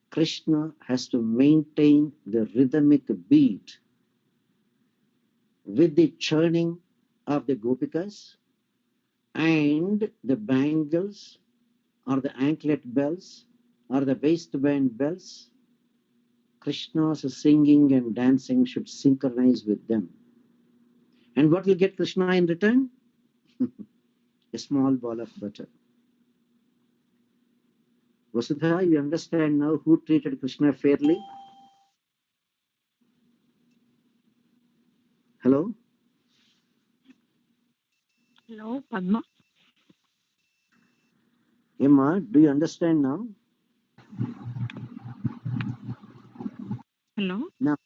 Krishna has to maintain the rhythmic beat with the churning of the Gopikas and the bangles or the anklet bells or the waistband bells. Krishna's singing and dancing should synchronize with them. And what will get Krishna in return? A small ball of butter. Vasudha, you understand now who treated Krishna fairly? Hello? Hello, Padma. Emma, do you understand now? Hello. Now,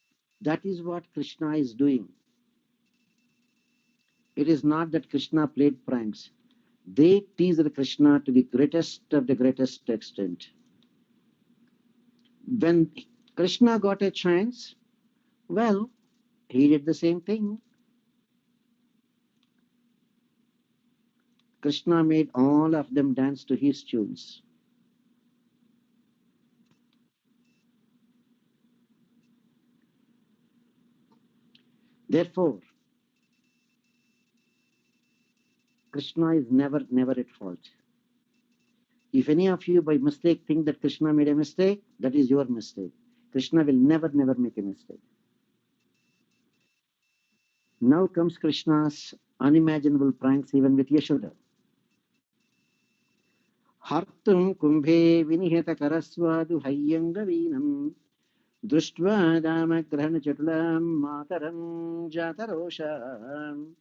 that is what Krishna is doing. It is not that Krishna played pranks. They teased Krishna to the greatest of the greatest extent. When Krishna got a chance, well, he did the same thing. Krishna made all of them dance to his tunes. Therefore, Krishna is never at fault. If any of you by mistake think that Krishna made a mistake, that is your mistake. Krishna will never make a mistake. Now comes Krishna's unimaginable pranks even with Yashoda. Hartum kumbhe viniheta karaswadu hayyangavinam društva dama grahana chatulam mataram jatarosham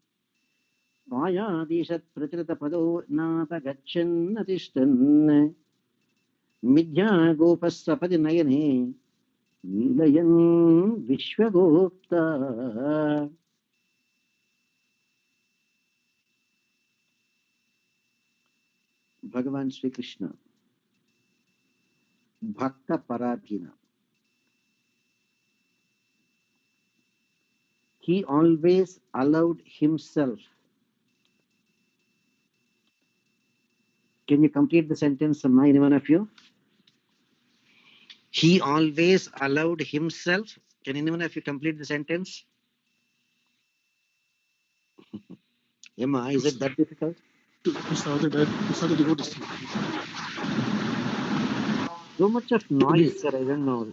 Vayadishat prakrita pado nata gacchannatishtan midya gopasapadi nayane nilayan vishwagopta. Bhagavan Sri Krishna, Bhakta Paradhina. He always allowed himself. Can you complete the sentence, any one of you? He always allowed himself. Can anyone of you complete the sentence? Emma, is it that difficult? To serve the devotees. So much of noise, sir. I don't know.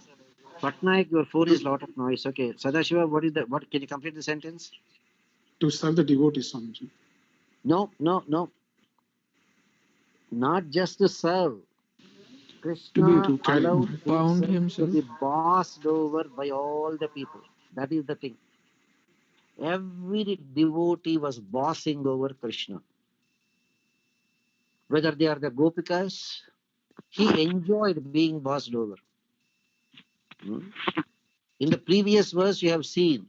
Patnaik, your phone is a lot of noise. Okay. Sadashiva, what can you complete the sentence? To serve the devotees, Swamiji. No. Not just to serve. Krishna allowed himself to be bossed over by all the people. That is the thing. Every devotee was bossing over Krishna. Whether they are the Gopikas, he enjoyed being bossed over. In the previous verse, you have seen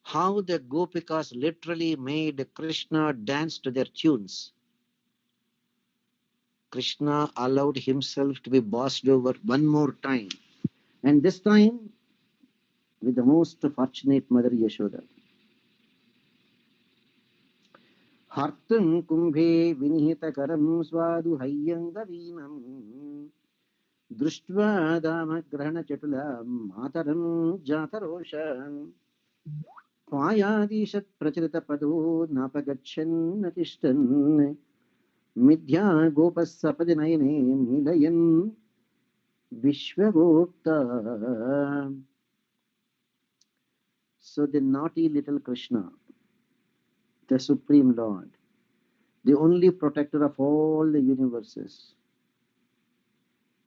how the Gopikas literally made Krishna dance to their tunes. Krishna allowed himself to be bossed over one more time. And this time with the most fortunate mother Yashoda. Hartum kumbhe vinihitakaram swadu hayyangavinam Društva dama grahana chatula mataram jatarosha Payadishat pracharita pado napagachan natishtan Midya gopasapadinayane milayan Vishwagopta. So the naughty little Krishna, the Supreme Lord, the only protector of all the universes,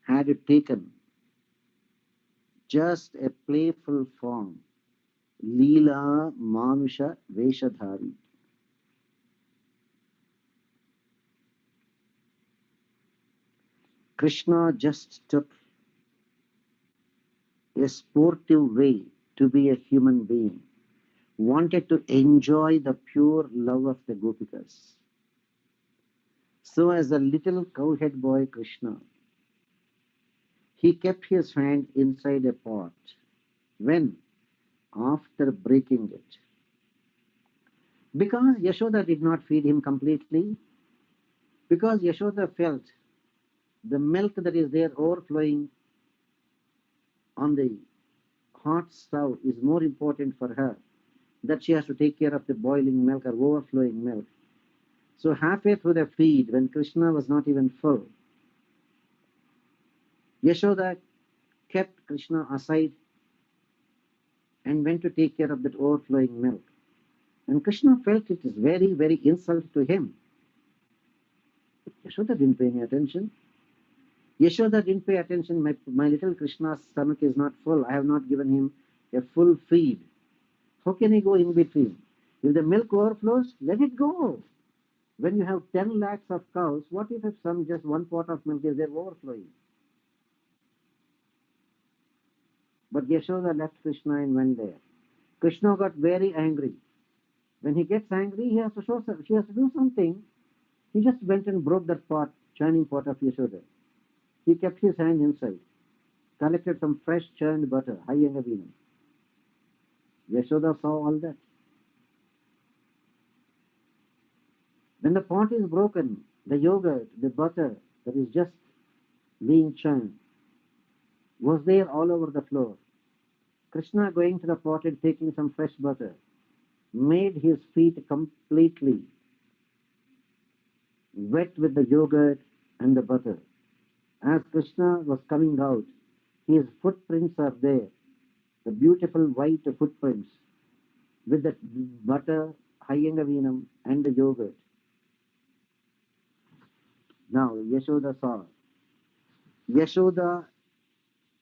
had taken just a playful form, Leela Manusha Veshadhari. Krishna just took a sportive way to be a human being, wanted to enjoy the pure love of the Gopikas. So as a little cowhead boy Krishna, he kept his hand inside a pot. When? After breaking it. Because Yashoda did not feed him completely, because Yashoda felt the milk that is there overflowing on the hot stove is more important for her, that she has to take care of the boiling milk or overflowing milk. So halfway through the feed, when Krishna was not even full, Yashoda kept Krishna aside and went to take care of that overflowing milk. And Krishna felt it is very, very insult to him. Yashoda didn't pay any attention. Yashoda didn't pay attention. My little Krishna's stomach is not full. I have not given him a full feed. How can he go in between? If the milk overflows, let it go. When you have 10 lakhs of cows, what if some just one pot of milk is there overflowing? But Yashoda left Krishna and went there. Krishna got very angry. When he gets angry, she has to do something. He just went and broke that pot, churning pot of Yashoda. He kept his hand inside, collected some fresh churned butter, Hayyangavinam. Yashoda saw all that. When the pot is broken, the yogurt, the butter that is just being churned, was there all over the floor. Krishna, going to the pot and taking some fresh butter, made his feet completely wet with the yogurt and the butter. As Krishna was coming out, his footprints are there, the beautiful white footprints with the butter, Hayyangavinam and the yogurt. Now Yashoda saw. Yashoda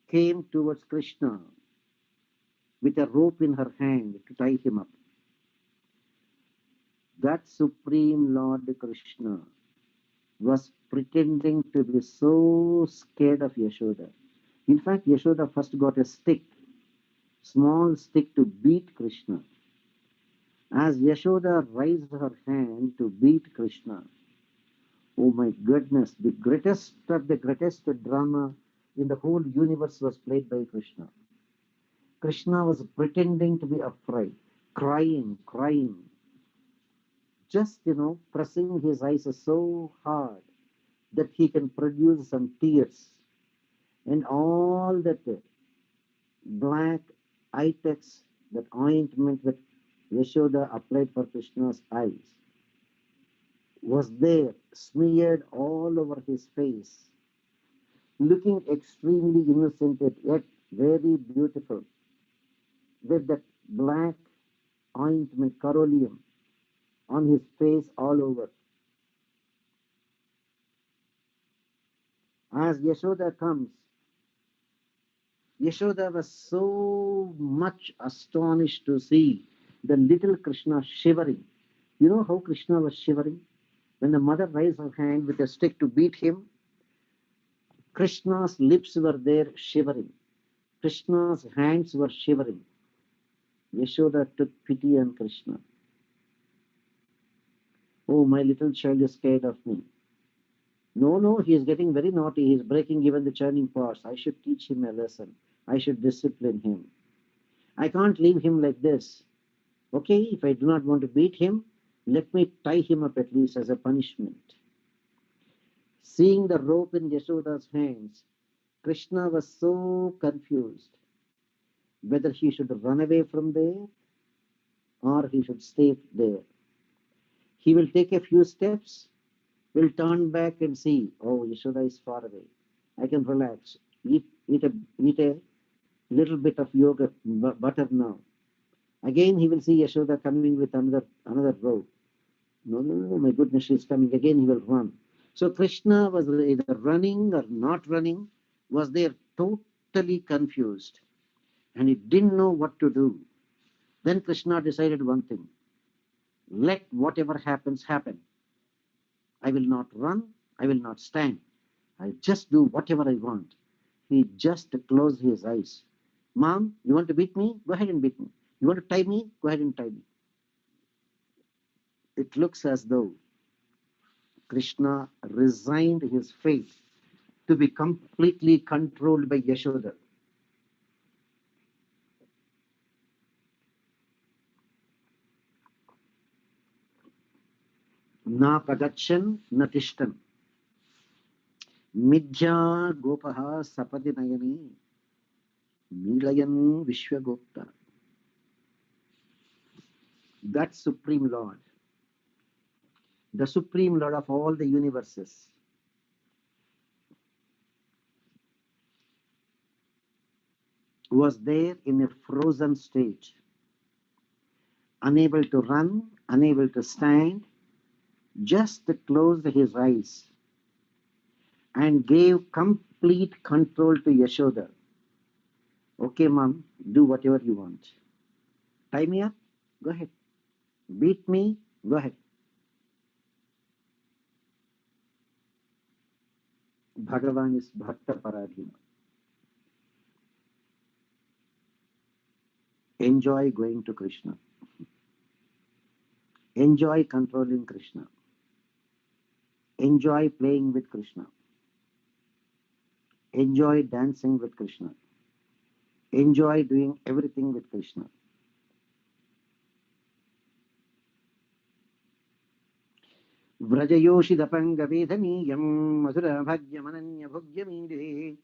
came towards Krishna with a rope in her hand to tie him up. That Supreme Lord Krishna was pretending to be so scared of Yashoda. In fact, Yashoda first got a stick, small stick to beat Krishna. As Yashoda raised her hand to beat Krishna, oh my goodness, the greatest of the greatest drama in the whole universe was played by Krishna. Krishna was pretending to be afraid, crying, just, pressing his eyes so hard that he can produce some tears. And all that black Itex, that ointment that Yashoda applied for Krishna's eyes, was there, smeared all over his face, looking extremely innocent yet very beautiful, with that black ointment, caroleum, on his face all over. As Yashoda comes, Yashoda was so much astonished to see the little Krishna shivering. You know how Krishna was shivering? When the mother raised her hand with a stick to beat him, Krishna's lips were there shivering. Krishna's hands were shivering. Yashoda took pity on Krishna. Oh, my little child is scared of me. No, he is getting very naughty. He is breaking even the churning pots. I should teach him a lesson. I should discipline him. I can't leave him like this. Okay, if I do not want to beat him, let me tie him up at least as a punishment. Seeing the rope in Yashoda's hands, Krishna was so confused whether he should run away from there or he should stay there. He will take a few steps, will turn back and see, oh, Yashoda is far away. I can relax, eat a little bit of yogurt, butter now. Again, he will see Yashoda coming with another rope. No, my goodness, she's coming. Again, he will run. So Krishna was either running or not running, was there totally confused. And he didn't know what to do. Then Krishna decided one thing. Let whatever happens, happen. I will not run. I will not stand. I'll just do whatever I want. He just closed his eyes. Mom, you want to beat me? Go ahead and beat me. You want to tie me? Go ahead and tie me. It looks as though Krishna resigned his fate to be completely controlled by Yashoda. Na pagachan na tishtan. Midya gopaha sapadi nayani. Nilayan Vishwagupta. That Supreme Lord, the Supreme Lord of all the universes, was there in a frozen state, unable to run, unable to stand, just closed his eyes and gave complete control to Yashoda. Okay, Mom, do whatever you want. Tie me up? Go ahead. Beat me? Go ahead. Bhagavan is Bhakta Paradhina. Enjoy going to Krishna. Enjoy controlling Krishna. Enjoy playing with Krishna. Enjoy dancing with Krishna. Enjoy doing everything with Krishna. Vrajayoshidapanga-vedhaniyam madhurabhagyamananya-bhugyaminde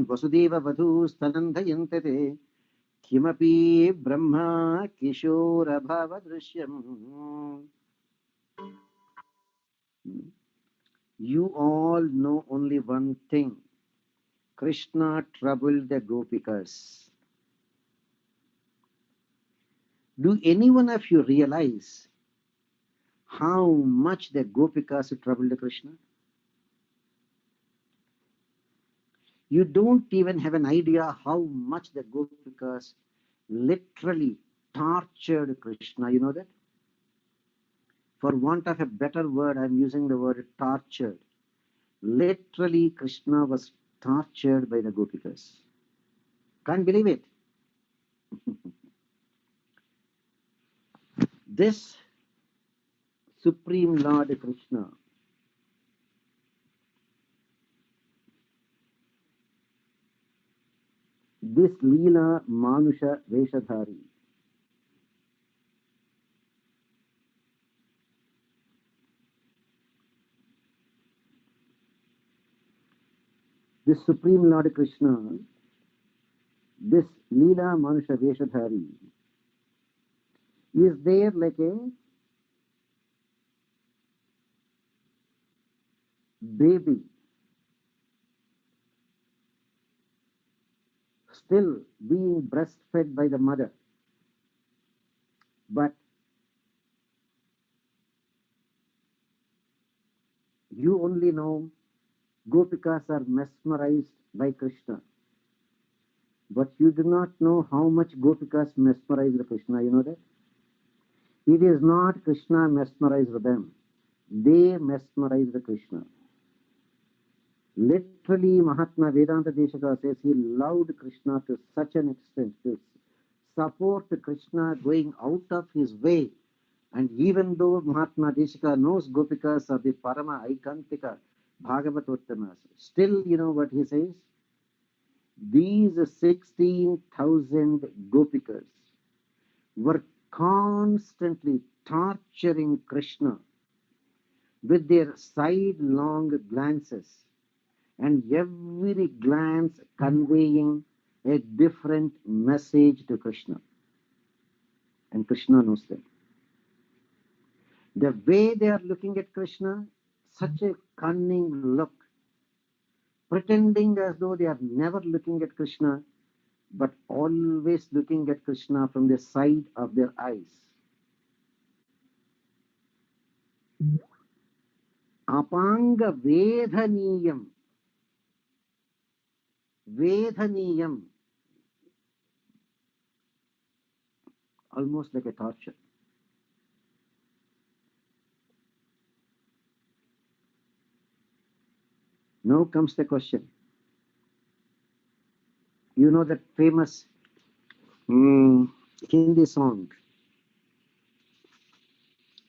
vasudeva vadhustanandhayantate kimapi brahma kishora bhavadrishyam. You all know only one thing. Krishna troubled the gopikas. Do any one of you realize how much the gopikas troubled Krishna? You don't even have an idea how much the gopikas literally tortured Krishna. You know that? For want of a better word, I'm using the word tortured. Literally, Krishna was tortured by the gopikas. Can't believe it. This Supreme Lord Krishna, this Leela Manusha Veshadhari, this Supreme Lord Krishna, this Leela Manusha Veshadhari is there like a baby, still being breastfed by the mother. But you only know gopikas are mesmerized by Krishna. But you do not know how much gopikas mesmerized Krishna. You know that? It is not Krishna mesmerized them. They mesmerized Krishna. Literally, Mahatma Vedanta Desika says he loved Krishna to such an extent to support Krishna going out of his way. And even though Mahatma Desika knows gopikas are the Parama Aikantika Bhagavatottamas, still, you know what he says? These 16,000 gopikas were constantly torturing Krishna with their sidelong glances, and every glance conveying a different message to Krishna. And Krishna knows them. The way they are looking at Krishna, such a cunning look, pretending as though they are never looking at Krishna, but always looking at Krishna from the side of their eyes. Apanga Vedhaniyam. Vedhaniyam. Almost like a torture. Now comes the question. You know that famous Hindi song.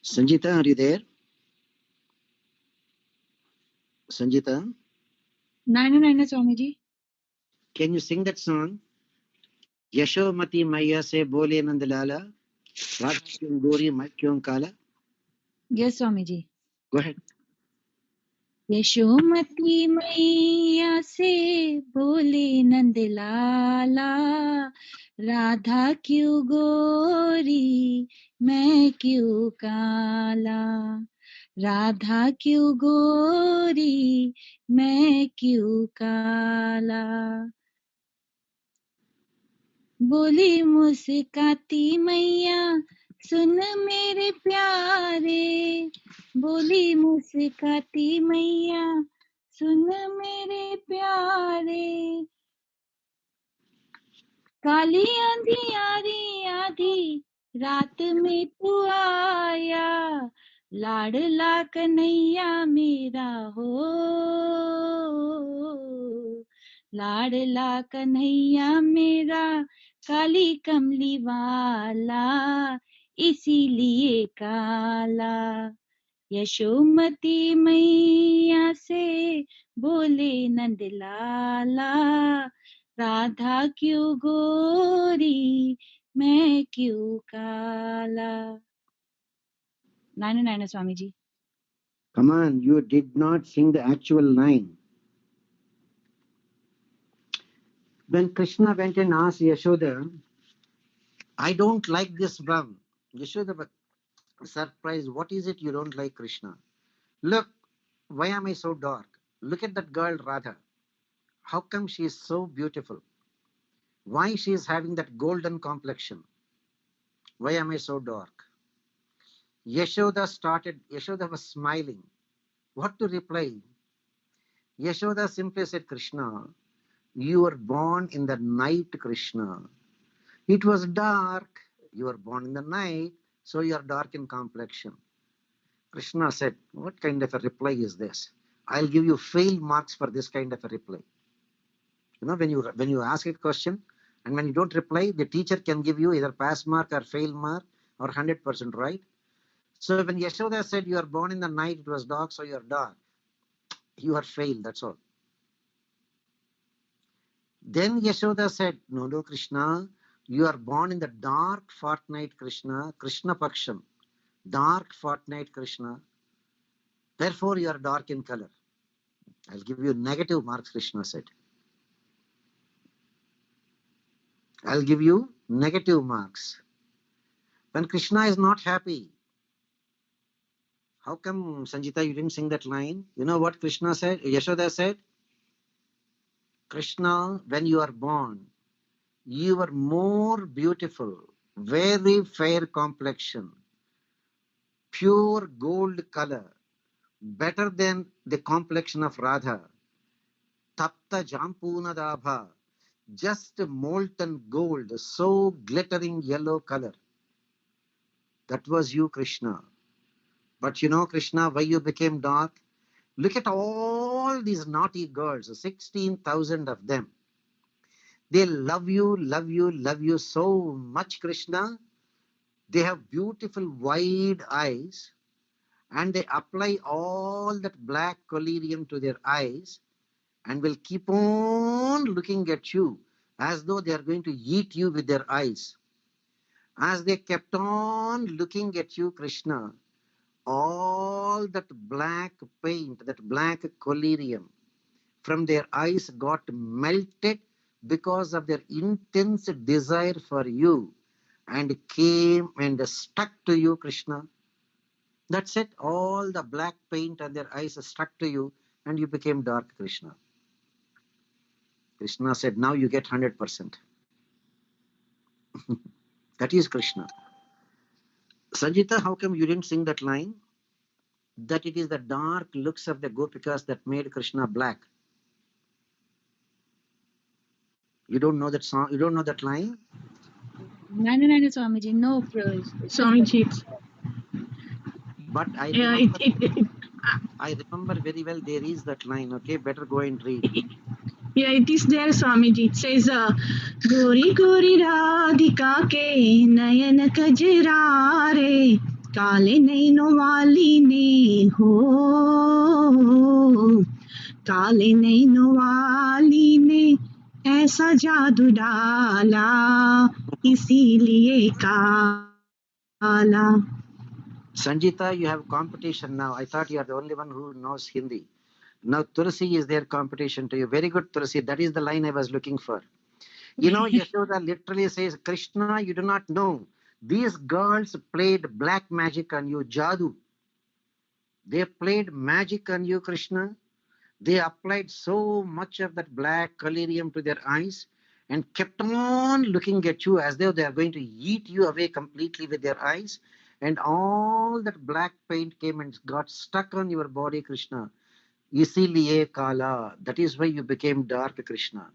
Sanjita, are you there? Sanjita? Narayana Swamiji. Can you sing that song? Yashomati Maya se bole Nandalala, Radha kyun gori mai kyun kala? Yes, Swamiji. Go ahead. Yashomati मैया से बोले नंदलाला, राधा क्यों गोरी मैं क्यों काला, राधा क्यों गोरी मैं क्यों काला, बोली मुस्काती मैया सुन मेरे प्यारे, बोली मुस्काती मैया सुन मेरे प्यारे, काली अंधियारी आधी रात में तू आया, लाडला कन्हैया मेरा हो, लाडला कन्हैया मेरा काली कमली वाला इसीलिए काला, यशोमती मैया से बोले नंदलाला, राधा क्यों गोरी मैं क्यों काला. Narayana Swamiji. Come on, you did not sing the actual line. When Krishna went and asked Yashoda, I don't like this brown. Yashoda was surprised. What is it you don't like, Krishna? Look, why am I so dark? Look at that girl Radha. How come she is so beautiful? Why she is having that golden complexion? Why am I so dark? Yashoda was smiling. What to reply? Yashoda simply said, Krishna, you were born in the night, Krishna. It was dark. You were born in the night, so you are dark in complexion. Krishna said, what kind of a reply is this? I'll give you fail marks for this kind of a reply. You know, when you ask a question and when you don't reply, the teacher can give you either pass mark or fail mark or 100%, right? So when Yashoda said you are born in the night, it was dark, so you are dark. You are failed, that's all. Then Yashoda said, no, Krishna, you are born in the dark fortnight, Krishna, Krishna Paksham, dark fortnight, Krishna. Therefore, you are dark in color. I'll give you negative marks, Krishna said. I'll give you negative marks. When Krishna is not happy, how come, Sanjita, you didn't sing that line? You know what Krishna said? Yashoda said, Krishna, when you are born, you were more beautiful, very fair complexion, pure gold color, better than the complexion of Radha. Tapta Jampunadabha, just molten gold, so glittering yellow color. That was you, Krishna. But you know, Krishna, why you became dark? Look at all these naughty girls, 16,000 of them. They love you so much, Krishna. They have beautiful wide eyes and they apply all that black collyrium to their eyes and will keep on looking at you as though they are going to eat you with their eyes. As they kept on looking at you, Krishna, all that black paint, that black collyrium from their eyes got melted because of their intense desire for you and came and stuck to you, Krishna. That's it. All the black paint on their eyes stuck to you and you became dark, Krishna. Krishna said, now you get 100%. That is Krishna. Sanjita, how come you didn't sing that line? That it is the dark looks of the gopikas that made Krishna black. You don't know that song? You don't know that line? No, Swamiji, no. Swamiji. But I Yeah, remember, I remember very well there is that line. Okay, better go and read. yeah, it is there, Swamiji. It says, Gori Gori Radhika ke nayan kajrare kale naino wali ne ho काले nano वाली ने ऐसा जादू डाला इसीलिए काला. Sanjita, you have competition now. I thought you are the only one who knows Hindi. Now Tulsi is their competition to you. Very good, Tulsi. That is the line I was looking for. You know, Yashoda literally says, Krishna, you do not know. These girls played black magic on you, Jadu. They played magic on you, Krishna. They applied so much of that black collyrium to their eyes and kept on looking at you as though they are going to eat you away completely with their eyes. And all that black paint came and got stuck on your body, Krishna. Isiliye kala. That is why you became dark, Krishna.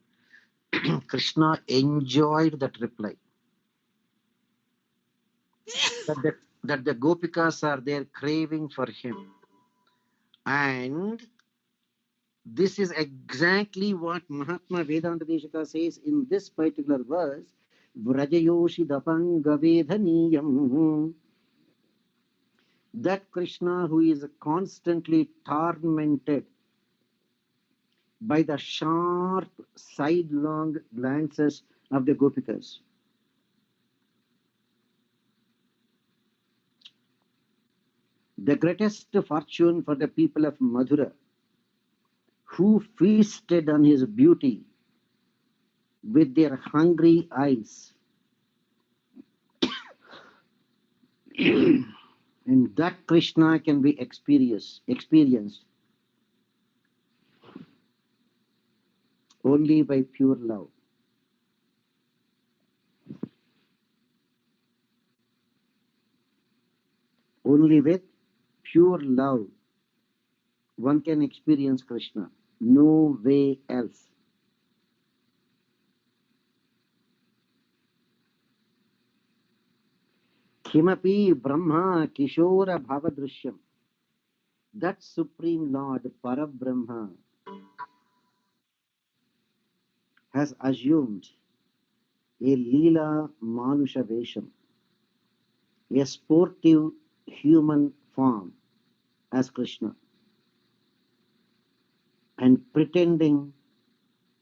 Krishna enjoyed that reply. That the gopikas are there craving for him. And this is exactly what Mahatma Vedanta Desika says in this particular verse. Vrajayoshi dapanga vedhaniyam. That Krishna who is constantly tormented by the sharp sidelong glances of the gopikas. The greatest fortune for the people of Madhura, who feasted on his beauty with their hungry eyes. And that Krishna can be experienced only by pure love. Only with pure love one can experience Krishna. No way else. Kimapi Brahma Kishora Bhavadrishyam. That Supreme Lord Parabrahma has assumed a Leela Manusha Vesham, a sportive human form as Krishna, and pretending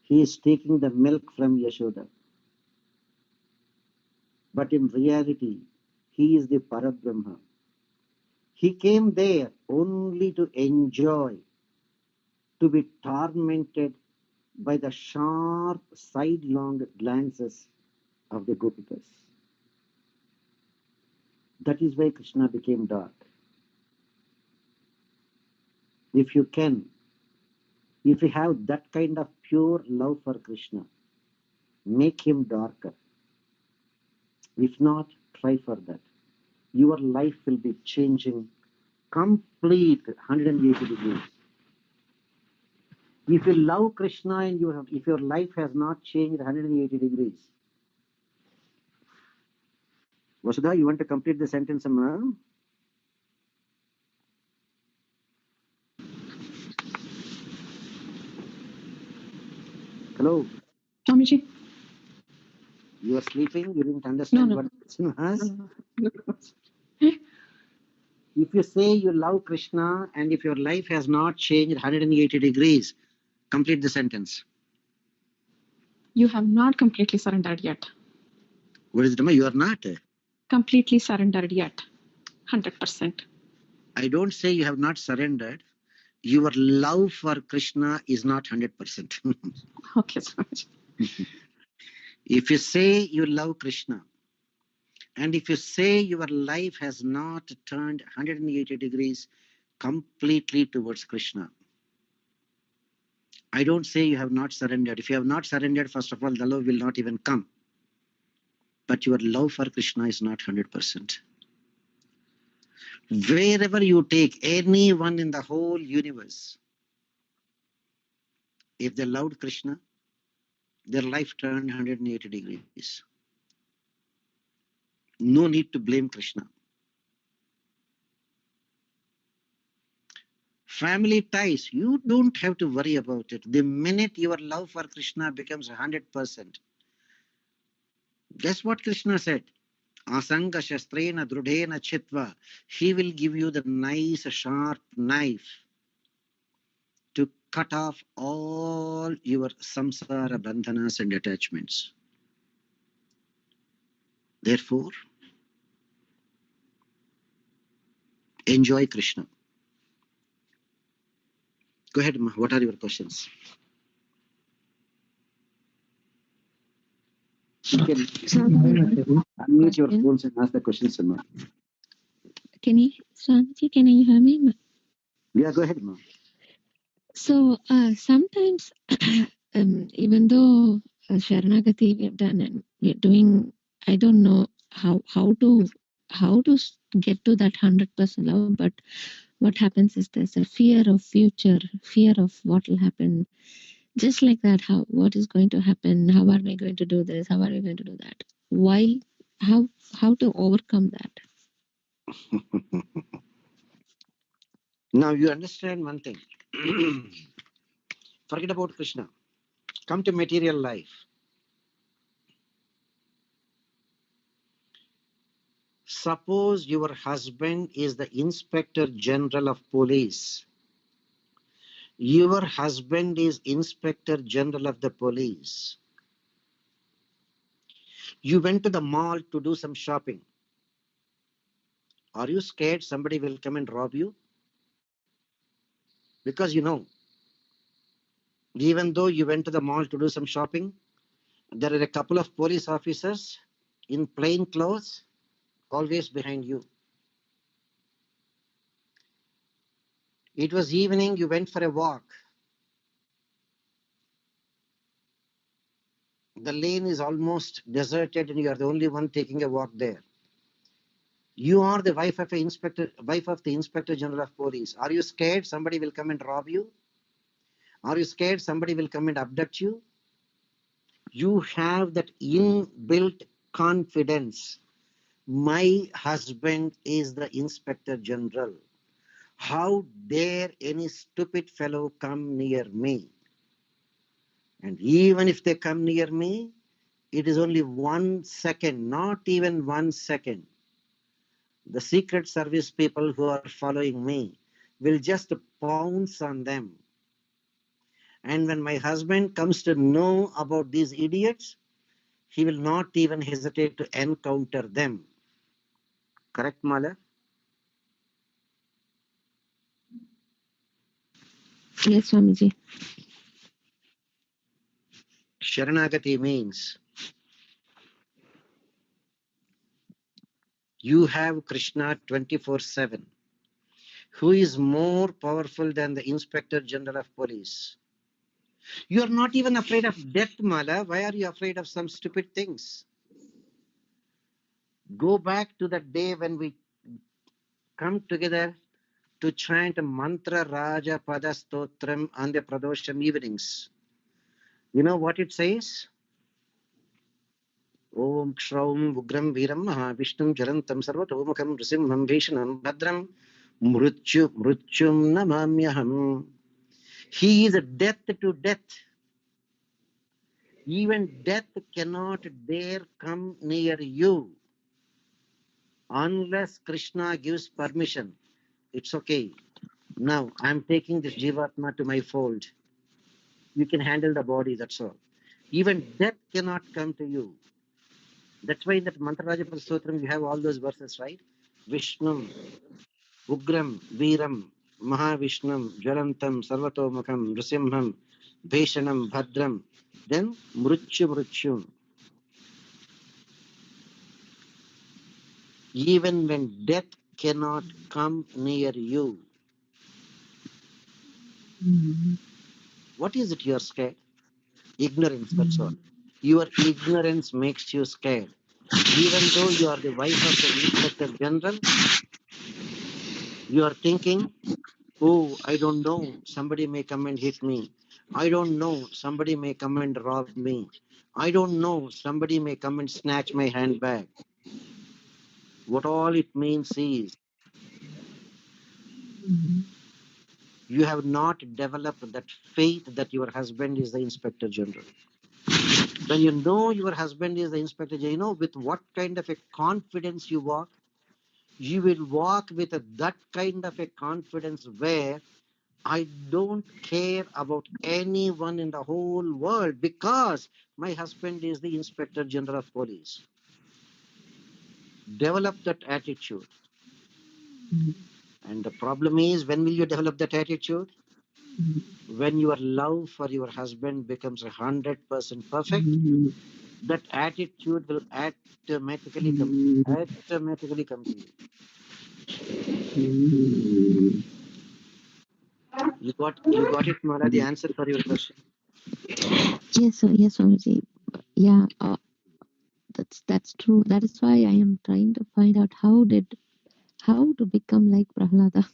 he is taking the milk from Yashoda. But in reality, he is the Parabrahma. He came there only to enjoy, to be tormented by the sharp sidelong glances of the gopikas. That is why Krishna became dark. If you have that kind of pure love for Krishna, make him darker. If not, try for that. Your life will be changing complete 180 degrees. If you love Krishna and if your life has not changed 180 degrees. Vasudha, you want to complete the sentence, Amma? Hello? Swamiji. You are sleeping? You didn't understand what Krishna has? If you say you love Krishna and if your life has not changed 180 degrees, Complete the sentence. You have not completely surrendered yet. What is it? You are not. Completely surrendered yet. 100%. I don't say you have not surrendered. Your love for Krishna is not 100%. Okay, Swamiji. If you say you love Krishna, and if you say your life has not turned 180 degrees completely towards Krishna, I don't say you have not surrendered. If you have not surrendered, first of all, the love will not even come. But your love for Krishna is not 100%. Wherever you take anyone in the whole universe, if they loved Krishna, their life turned 180 degrees. No need to blame Krishna. Family ties, you don't have to worry about it. The minute your love for Krishna becomes 100%, guess what Krishna said? Asanga shastrena drudhena chitva. He will give you the nice sharp knife to cut off all your samsara bandhanas and attachments. Therefore, enjoy Krishna. Go ahead, Ma. What are your questions? You can unmute your phones and ask the questions, Ma. Can you, Swamiji, can you hear me? Yeah, go ahead, Ma. So sometimes, even though Sharanagati we have done and we're doing, I don't know how to get to that 100% love. But what happens is there's a fear of future, fear of what will happen. Just like that, what is going to happen? How are we going to do this? How are we going to do that? Why? How to overcome that? Now you understand one thing. Forget about Krishna. Come to material life. Suppose your husband is the Inspector General of Police. Your husband is Inspector General of the Police. You went to the mall to do some shopping. Are you scared somebody will come and rob you? Because you know, even though you went to the mall to do some shopping, there are a couple of police officers in plain clothes always behind you. It was evening, you went for a walk. The lane is almost deserted and you are the only one taking a walk there. You are the wife of the Inspector General of Police. Are you scared somebody will come and rob you? Are you scared somebody will come and abduct you? You have that inbuilt confidence. My husband is the Inspector General. How dare any stupid fellow come near me? And even if they come near me, it is only 1 second, not even 1 second. The Secret Service people who are following me will just pounce on them. And when my husband comes to know about these idiots, he will not even hesitate to encounter them. Correct, Mala? Yes, Swamiji. Sharanagati means you have Krishna 24/7, who is more powerful than the Inspector General of Police. You are not even afraid of death, Mala. Why are you afraid of some stupid things? Go back to the day when we come together to chant Mantra Raja Pada Stotram on the Pradosham evenings. You know what it says? Om Kshraum Ugram Viram Mahavishtum Jalantam Sarvatomukam Nrisimham Vishnam Bhadram Mrutyum Namamyaham. He is a death to death. Even death cannot dare come near you unless Krishna gives permission. It's okay. Now I am taking this Jivatma to my fold. You can handle the body, that's all. Even death cannot come to you. That's why in that Mantraraja Stotram you have all those verses, right? Vishnum, Ugram, Veeram, Mahavishnam, Jalantam, Sarvatomukham, Nrisimham, Bheshanam, Bhadram. Then Mrutyum. Even when death cannot come near you. What is it you are scared? Ignorance, that's all. Your ignorance makes you scared. Even though you are the wife of the Inspector General, you are thinking, oh, I don't know, somebody may come and hit me. I don't know, somebody may come and rob me. I don't know, somebody may come and snatch my handbag. What all it means is, you have not developed that faith that your husband is the Inspector General. When you know your husband is the Inspector General, you know with what kind of a confidence you walk. You will walk with that kind of a confidence where I don't care about anyone in the whole world because my husband is the Inspector General of Police. Develop that attitude. And the problem is, when will you develop that attitude? When your love for your husband becomes 100% perfect, that attitude will automatically come to you. You got it, Mala, the answer for your question. Yes, Swamiji. Yeah, that's true. That is why I am trying to find out how to become like Prahlada.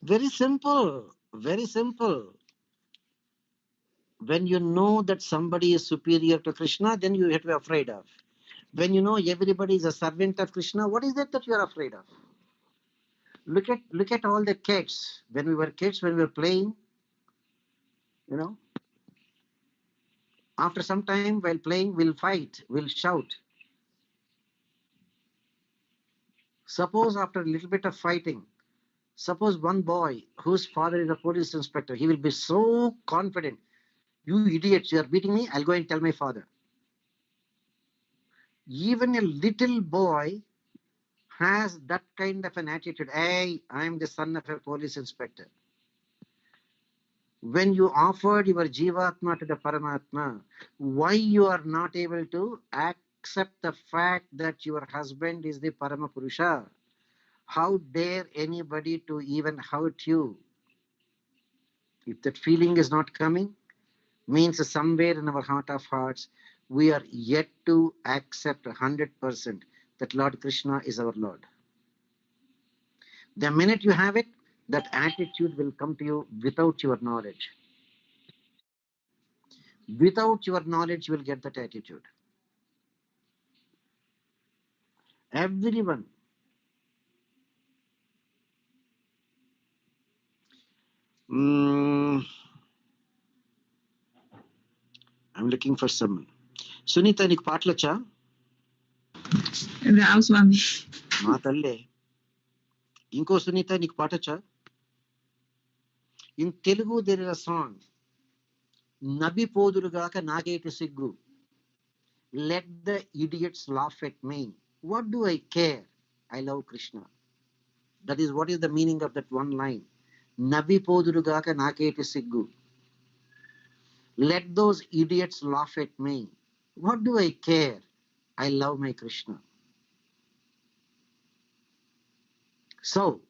Very simple. Very simple. When you know that somebody is superior to Krishna, then you have to be afraid of. When you know everybody is a servant of Krishna, what is it that you are afraid of? Look at all the kids. When we were kids, when we were playing, after some time while playing, we'll fight, we'll shout. Suppose after a little bit of fighting, suppose one boy whose father is a police inspector, he will be so confident. You idiots, you are beating me, I'll go and tell my father. Even a little boy has that kind of an attitude. Hey, I'm the son of a police inspector. When you offered your Jivatma to the Paramatma, why you are not able to accept the fact that your husband is the Paramapurusha? How dare anybody to even hurt you? If that feeling is not coming, means somewhere in our heart of hearts, we are yet to accept 100% that Lord Krishna is our Lord. The minute you have it, that attitude will come to you without your knowledge. Without your knowledge, you will get that attitude. Everyone. I'm looking for someone. Sunita, నీకు పాటలొచ్చా? రావు స్వామి. మా తల్లే. ఇంకో సునీత, నీకు పాటొచ్చా? In Telugu, there is a song. Nabi podurugaaka nageeti siggu. Let the idiots laugh at me. What do I care? I love Krishna. That is what is the meaning of that one line. Nabi podurugaaka nageeti siggu. Let those idiots laugh at me. What do I care? I love my Krishna. So,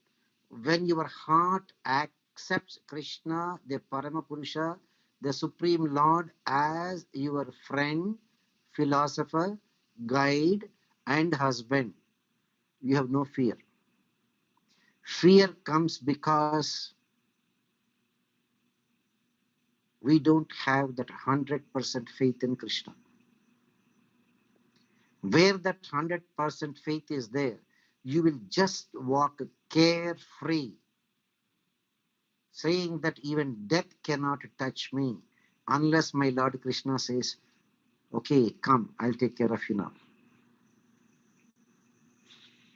when your heart accepts Krishna, the Paramapurusha, the Supreme Lord, as your friend, philosopher, guide, and husband, you have no fear. Fear comes because we don't have that 100% faith in Krishna. Where that 100% faith is there, you will just walk carefree, saying that even death cannot touch me unless my Lord Krishna says, okay, come, I'll take care of you now.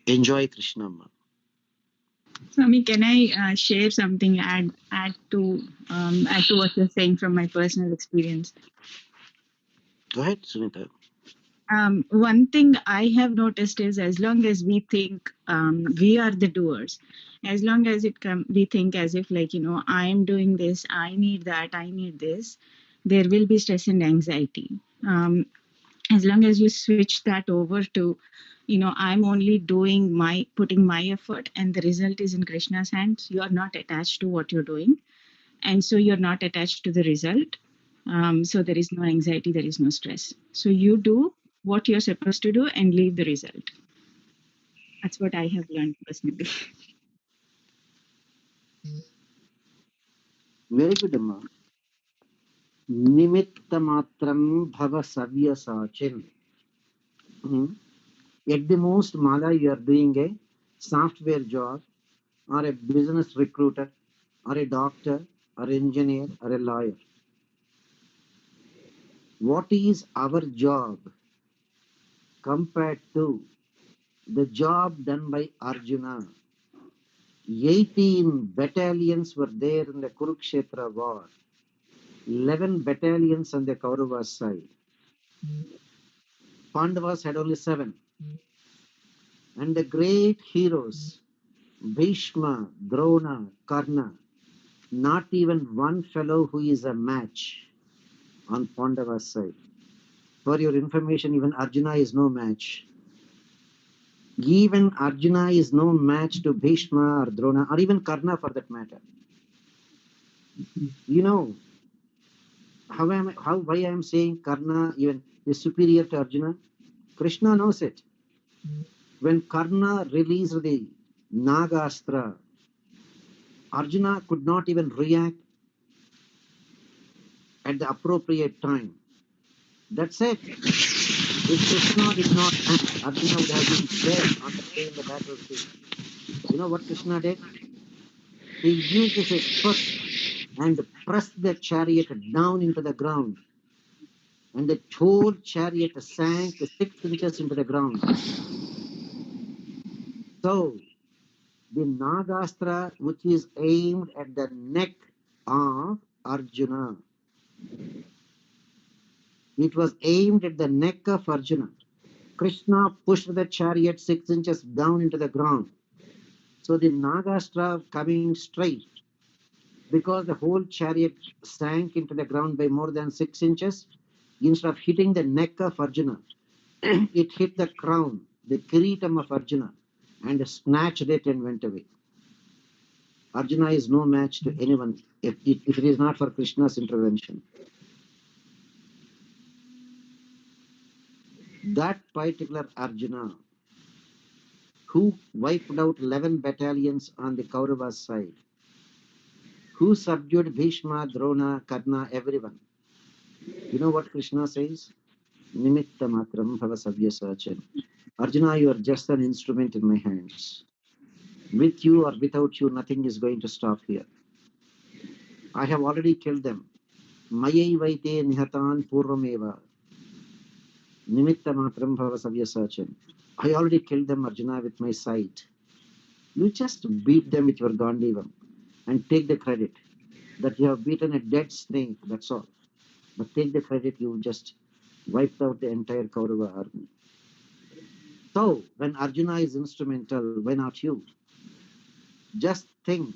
Enjoy Krishna. Swami, can I share something? Add to what you're saying from my personal experience. Go ahead, Sunita. One thing I have noticed is as long as we think we are the doers, as long as we think as if like, I am doing this, I need that, I need this, there will be stress and anxiety. As long as you switch that over to, I'm only putting my effort and the result is in Krishna's hands, you are not attached to what you're doing. And so you're not attached to the result. So there is no anxiety, there is no stress. So you do what you're supposed to do and leave the result. That's what I have learned personally. Very good, Amma. Nimitta matram bhava savya sachin. At the most, Mala, you are doing a software job, or a business recruiter, or a doctor, or engineer, or a lawyer. What is our job compared to the job done by Arjuna? 18 battalions were there in the Kurukshetra war. 11 battalions on the Kauravas side. Pandavas had only 7. And the great heroes, Bhishma, Drona, Karna, not even one fellow who is a match on Pandava's side. For your information, even Arjuna is no match. Even Arjuna is no match to Bhishma or Drona or even Karna for that matter. You know why I am saying Karna even is superior to Arjuna? Krishna knows it. When Karna released the Nagastra, Arjuna could not even react at the appropriate time. That's it. If Krishna did not act, Arjuna would have been dead on the day in the battlefield. You know what Krishna did? He used his foot and pressed the chariot down into the ground. And the whole chariot sank 6 inches into the ground. So, the Nagastra, which is aimed at the neck of Arjuna, it was aimed at the neck of Arjuna. Krishna pushed the chariot 6 inches down into the ground. So the Nagastra coming straight, because the whole chariot sank into the ground by more than 6 inches, instead of hitting the neck of Arjuna, it hit the crown, the kiritam of Arjuna, and snatched it and went away. Arjuna is no match to anyone if it is not for Krishna's intervention. That particular Arjuna, who wiped out 11 battalions on the Kauravas side, who subdued Bhishma, Drona, Karna, everyone. You know what Krishna says? Nimitta matram bhava savya sachin. Arjuna, you are just an instrument in my hands. With you or without you, nothing is going to stop here. I have already killed them. Mayai vaite nihatan purvameva. Nimitta matram bhava savya sachin. I already killed them, Arjuna, with my sight. You just beat them with your Gandivam and take the credit that you have beaten a dead snake, that's all. But take the credit, you just wiped out the entire Kaurava army. So, when Arjuna is instrumental, why not you? Just think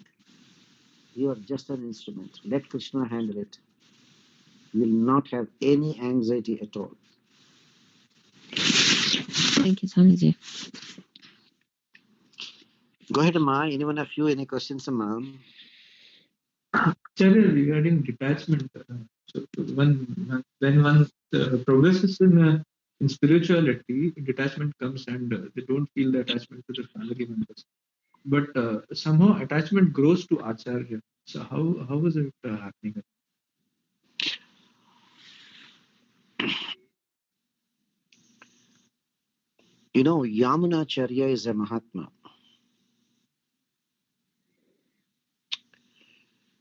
you are just an instrument. Let Krishna handle it. You will not have any anxiety at all. Thank you, Swamiji. Go ahead, Amma. Anyone of you, any questions, Amma? Acharya, regarding detachment, so when one progresses in spirituality, detachment comes and they don't feel the attachment to the family members. But somehow attachment grows to Acharya. So how is it happening? You know, Yamunacharya is a Mahatma.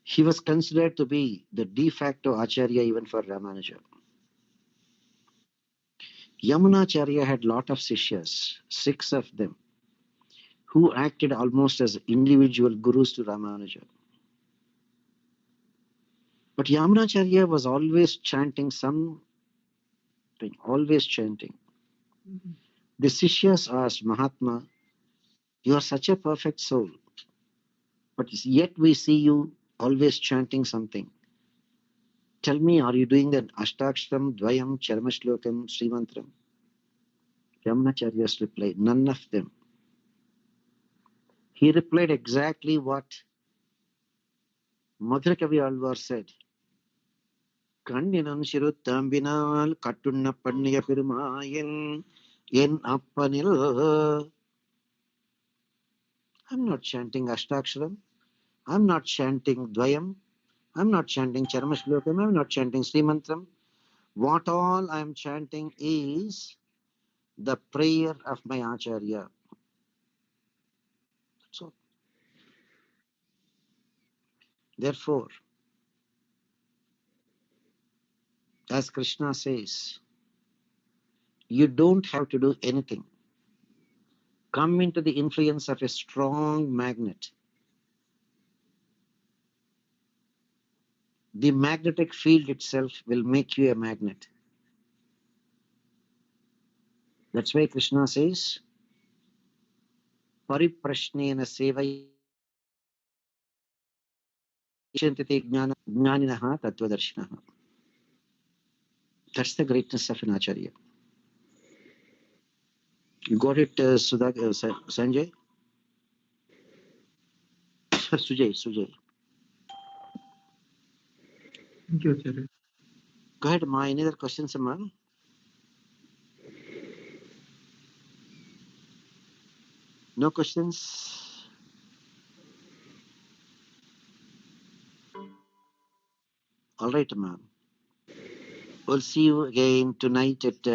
He was considered to be the de facto Acharya even for Ramanuja. Yamunacharya had lot of Sishyas, 6 of them, who acted almost as individual gurus to Ramanuja. But Yamunacharya was always chanting something, always chanting. The Sishyas asked, Mahatma, you are such a perfect soul, but yet we see you always chanting something. Tell me, are you doing that Ashtakshram, Dvayam, Charmashlokam, Srimantram? Yamunacharya's replied, none of them. He replied exactly what Madhurakavi Alvar said. Kanninam Shirutambinal Katunna Panniya Perumayan En Appanil. I'm not chanting Ashtakshram. I'm not chanting Dvayam. I'm not chanting Charmashlokam. I'm not chanting Srimantram. What all I'm chanting is the prayer of my Acharya. So, therefore, as Krishna says, you don't have to do anything. Come into the influence of a strong magnet. The magnetic field itself will make you a magnet. That's why Krishna says, Pariprashnena sevaya jnaninaha tattvadarshinaha. That's the greatness of an Acharya. You got it, Sanjay? Sujay. Thank you, Acharya. Go ahead, Ma. Any other questions, Ma? No questions? All right, Ma. We'll see you again tonight at